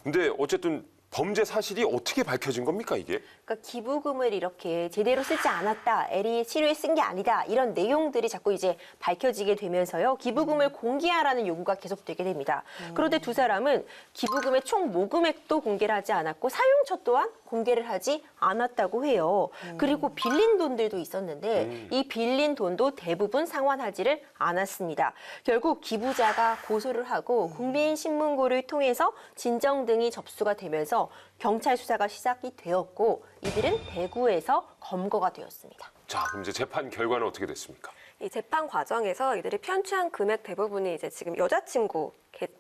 근데 어쨌든 범죄 사실이 어떻게 밝혀진 겁니까 이게? 그러니까 기부금을 이렇게 제대로 쓰지 않았다, 에리의 치료에 쓴 게 아니다 이런 내용들이 자꾸 이제 밝혀지게 되면서요 기부금을 공개하라는 요구가 계속되게 됩니다. 그런데 두 사람은 기부금의 총 모금액도 공개를 하지 않았고 사용처 또한 공개를 하지 않았다고 해요. 그리고 빌린 돈들도 있었는데 이 빌린 돈도 대부분 상환하지를 않았습니다. 결국 기부자가 고소를 하고 국민신문고를 통해서 진정 등이 접수가 되면서 경찰 수사가 시작이 되었고 이들은 대구에서 검거가 되었습니다. 자, 그럼 이제 재판 결과는 어떻게 됐습니까? 이 재판 과정에서 이들이 편취한 금액 대부분이 이제 지금 여자친구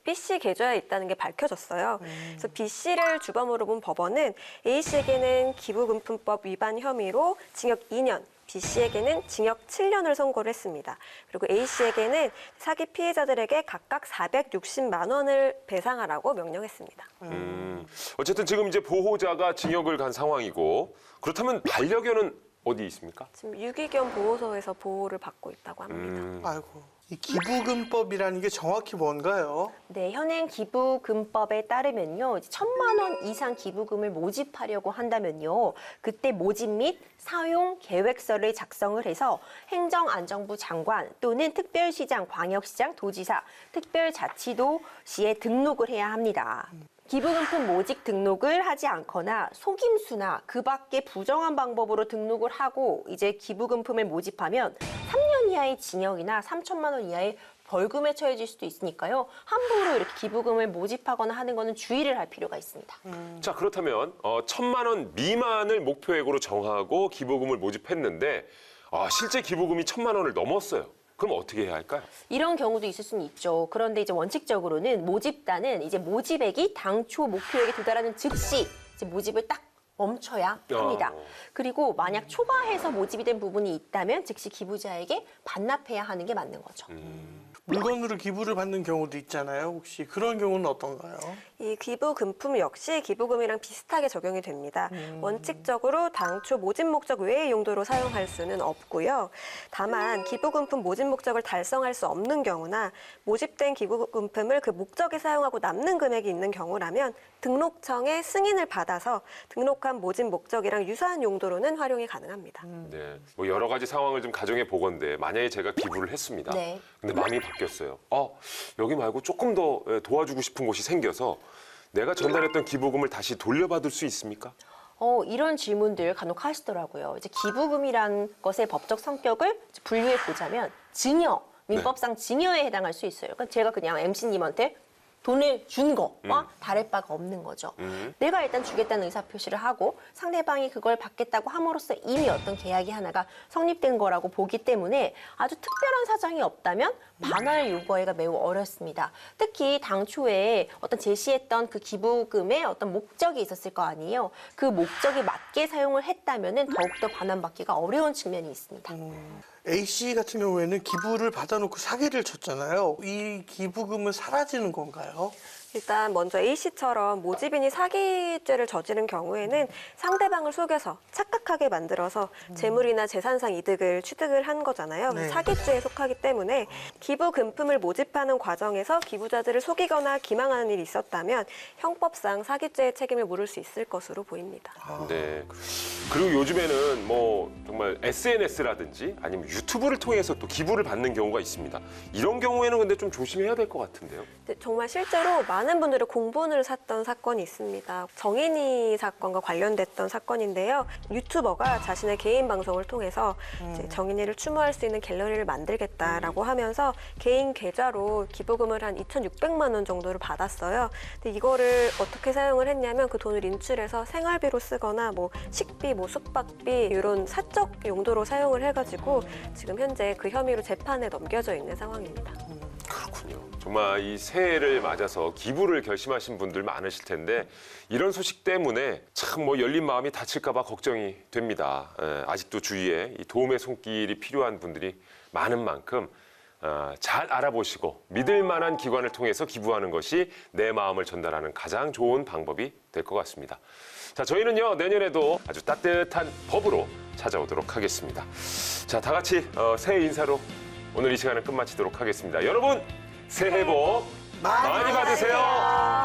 B씨 계좌에 있다는 게 밝혀졌어요. 그래서 B씨를 주범으로 본 법원은 A씨에게는 기부금품법 위반 혐의로 징역 2년, B씨에게는 징역 7년을 선고를 했습니다. 그리고 A씨에게는 사기 피해자들에게 각각 460만 원을 배상하라고 명령했습니다. 어쨌든 지금 이제 보호자가 징역을 간 상황이고 그렇다면 반려견은 어디 있습니까? 지금 유기견 보호소에서 보호를 받고 있다고 합니다. 아이고. 이 기부금법이라는 게 정확히 뭔가요? 네, 현행 기부금법에 따르면요, 1,000만 원 이상 기부금을 모집하려고 한다면요, 그때 모집 및 사용 계획서를 작성을 해서 행정안전부 장관 또는 특별시장, 광역시장, 도지사, 특별자치도시에 등록을 해야 합니다. 기부금품 모집 등록을 하지 않거나 속임수나 그 밖에 부정한 방법으로 등록을 하고 이제 기부금품을 모집하면 3년 이하의 징역이나 3천만 원 이하의 벌금에 처해질 수도 있으니까요. 함부로 이렇게 기부금을 모집하거나 하는 거는 주의를 할 필요가 있습니다. 자, 그렇다면 1,000만 원 미만을 목표액으로 정하고 기부금을 모집했는데 실제 기부금이 1,000만 원을 넘었어요. 그럼 어떻게 해야 할까요? 이런 경우도 있을 수는 있죠. 그런데 이제 원칙적으로는 모집단은 이제 모집액이 당초 목표액에 도달하는 즉시 이제 모집을 딱 멈춰야 합니다. 그리고 만약 초과해서 모집이 된 부분이 있다면 즉시 기부자에게 반납해야 하는 게 맞는 거죠. 물건으로 기부를 받는 경우도 있잖아요. 혹시 그런 경우는 어떤가요? 이 기부금품 역시 기부금이랑 비슷하게 적용이 됩니다. 원칙적으로 당초 모집 목적 외의 용도로 사용할 수는 없고요. 다만 기부금품 모집 목적을 달성할 수 없는 경우나 모집된 기부금품을 그 목적에 사용하고 남는 금액이 있는 경우라면 등록청의 승인을 받아서 등록한 모집 목적이랑 유사한 용도로는 활용이 가능합니다. 네, 뭐 여러 가지 상황을 좀 가정해 보건데 만약에 제가 기부를 했습니다. 네. 근데 마음이 바뀌었어요. 여기 말고 조금 더 도와주고 싶은 곳이 생겨서 내가 전달했던 기부금을 다시 돌려받을 수 있습니까? 이런 질문들 간혹 하시더라고요. 이제 기부금이란 것의 법적 성격을 분류해 보자면 증여, 민법상 증여에 해당할 수 있어요. 그러니까 제가 그냥 MC님한테 돈을 준 거와 다를 바가 없는 거죠. 내가 일단 주겠다는 의사표시를 하고 상대방이 그걸 받겠다고 함으로써 이미 어떤 계약이 하나가 성립된 거라고 보기 때문에 아주 특별한 사정이 없다면 반환을 요구하기가 매우 어렵습니다. 특히 당초에 어떤 제시했던 그 기부금의 어떤 목적이 있었을 거 아니에요. 그 목적에 맞게 사용을 했다면은 더욱더 반환받기가 어려운 측면이 있습니다. A씨 같은 경우에는 기부를 받아놓고 사기를 쳤잖아요. 이 기부금은 사라지는 건가요? 일단 먼저 A씨처럼 모집인이 사기죄를 저지른 경우에는 상대방을 속여서 착각하게 만들어서 재물이나 재산상 이득을 취득을 한 거잖아요. 네. 사기죄에 속하기 때문에 기부금품을 모집하는 과정에서 기부자들을 속이거나 기망하는 일이 있었다면 형법상 사기죄의 책임을 물을 수 있을 것으로 보입니다. 네. 그리고 요즘에는 뭐 정말 SNS라든지 아니면 유튜브를 통해서 또 기부를 받는 경우가 있습니다. 이런 경우에는 근데 좀 조심해야 될 것 같은데요. 네, 정말 실제로 많은 분들이 공분을 샀던 사건이 있습니다. 정인이 사건과 관련됐던 사건인데요. 유튜버가 자신의 개인 방송을 통해서 이제 정인이를 추모할 수 있는 갤러리를 만들겠다라고 하면서 개인 계좌로 기부금을 한 2,600만 원 정도를 받았어요. 근데 이거를 어떻게 사용을 했냐면 그 돈을 인출해서 생활비로 쓰거나 뭐 식비, 뭐 숙박비 이런 사적 용도로 사용을 해가지고 지금 현재 그 혐의로 재판에 넘겨져 있는 상황입니다. 그렇군요. 정말 이 새해를 맞아서 기부를 결심하신 분들 많으실 텐데 이런 소식 때문에 참 뭐 열린 마음이 다칠까 봐 걱정이 됩니다. 아직도 주위에 이 도움의 손길이 필요한 분들이 많은 만큼 잘 알아보시고 믿을 만한 기관을 통해서 기부하는 것이 내 마음을 전달하는 가장 좋은 방법이 될 것 같습니다. 자, 저희는요 내년에도 아주 따뜻한 법으로 찾아오도록 하겠습니다. 자, 다 같이 새해 인사로 오늘 이 시간을 끝마치도록 하겠습니다. 여러분 새해 복 많이 받으세요.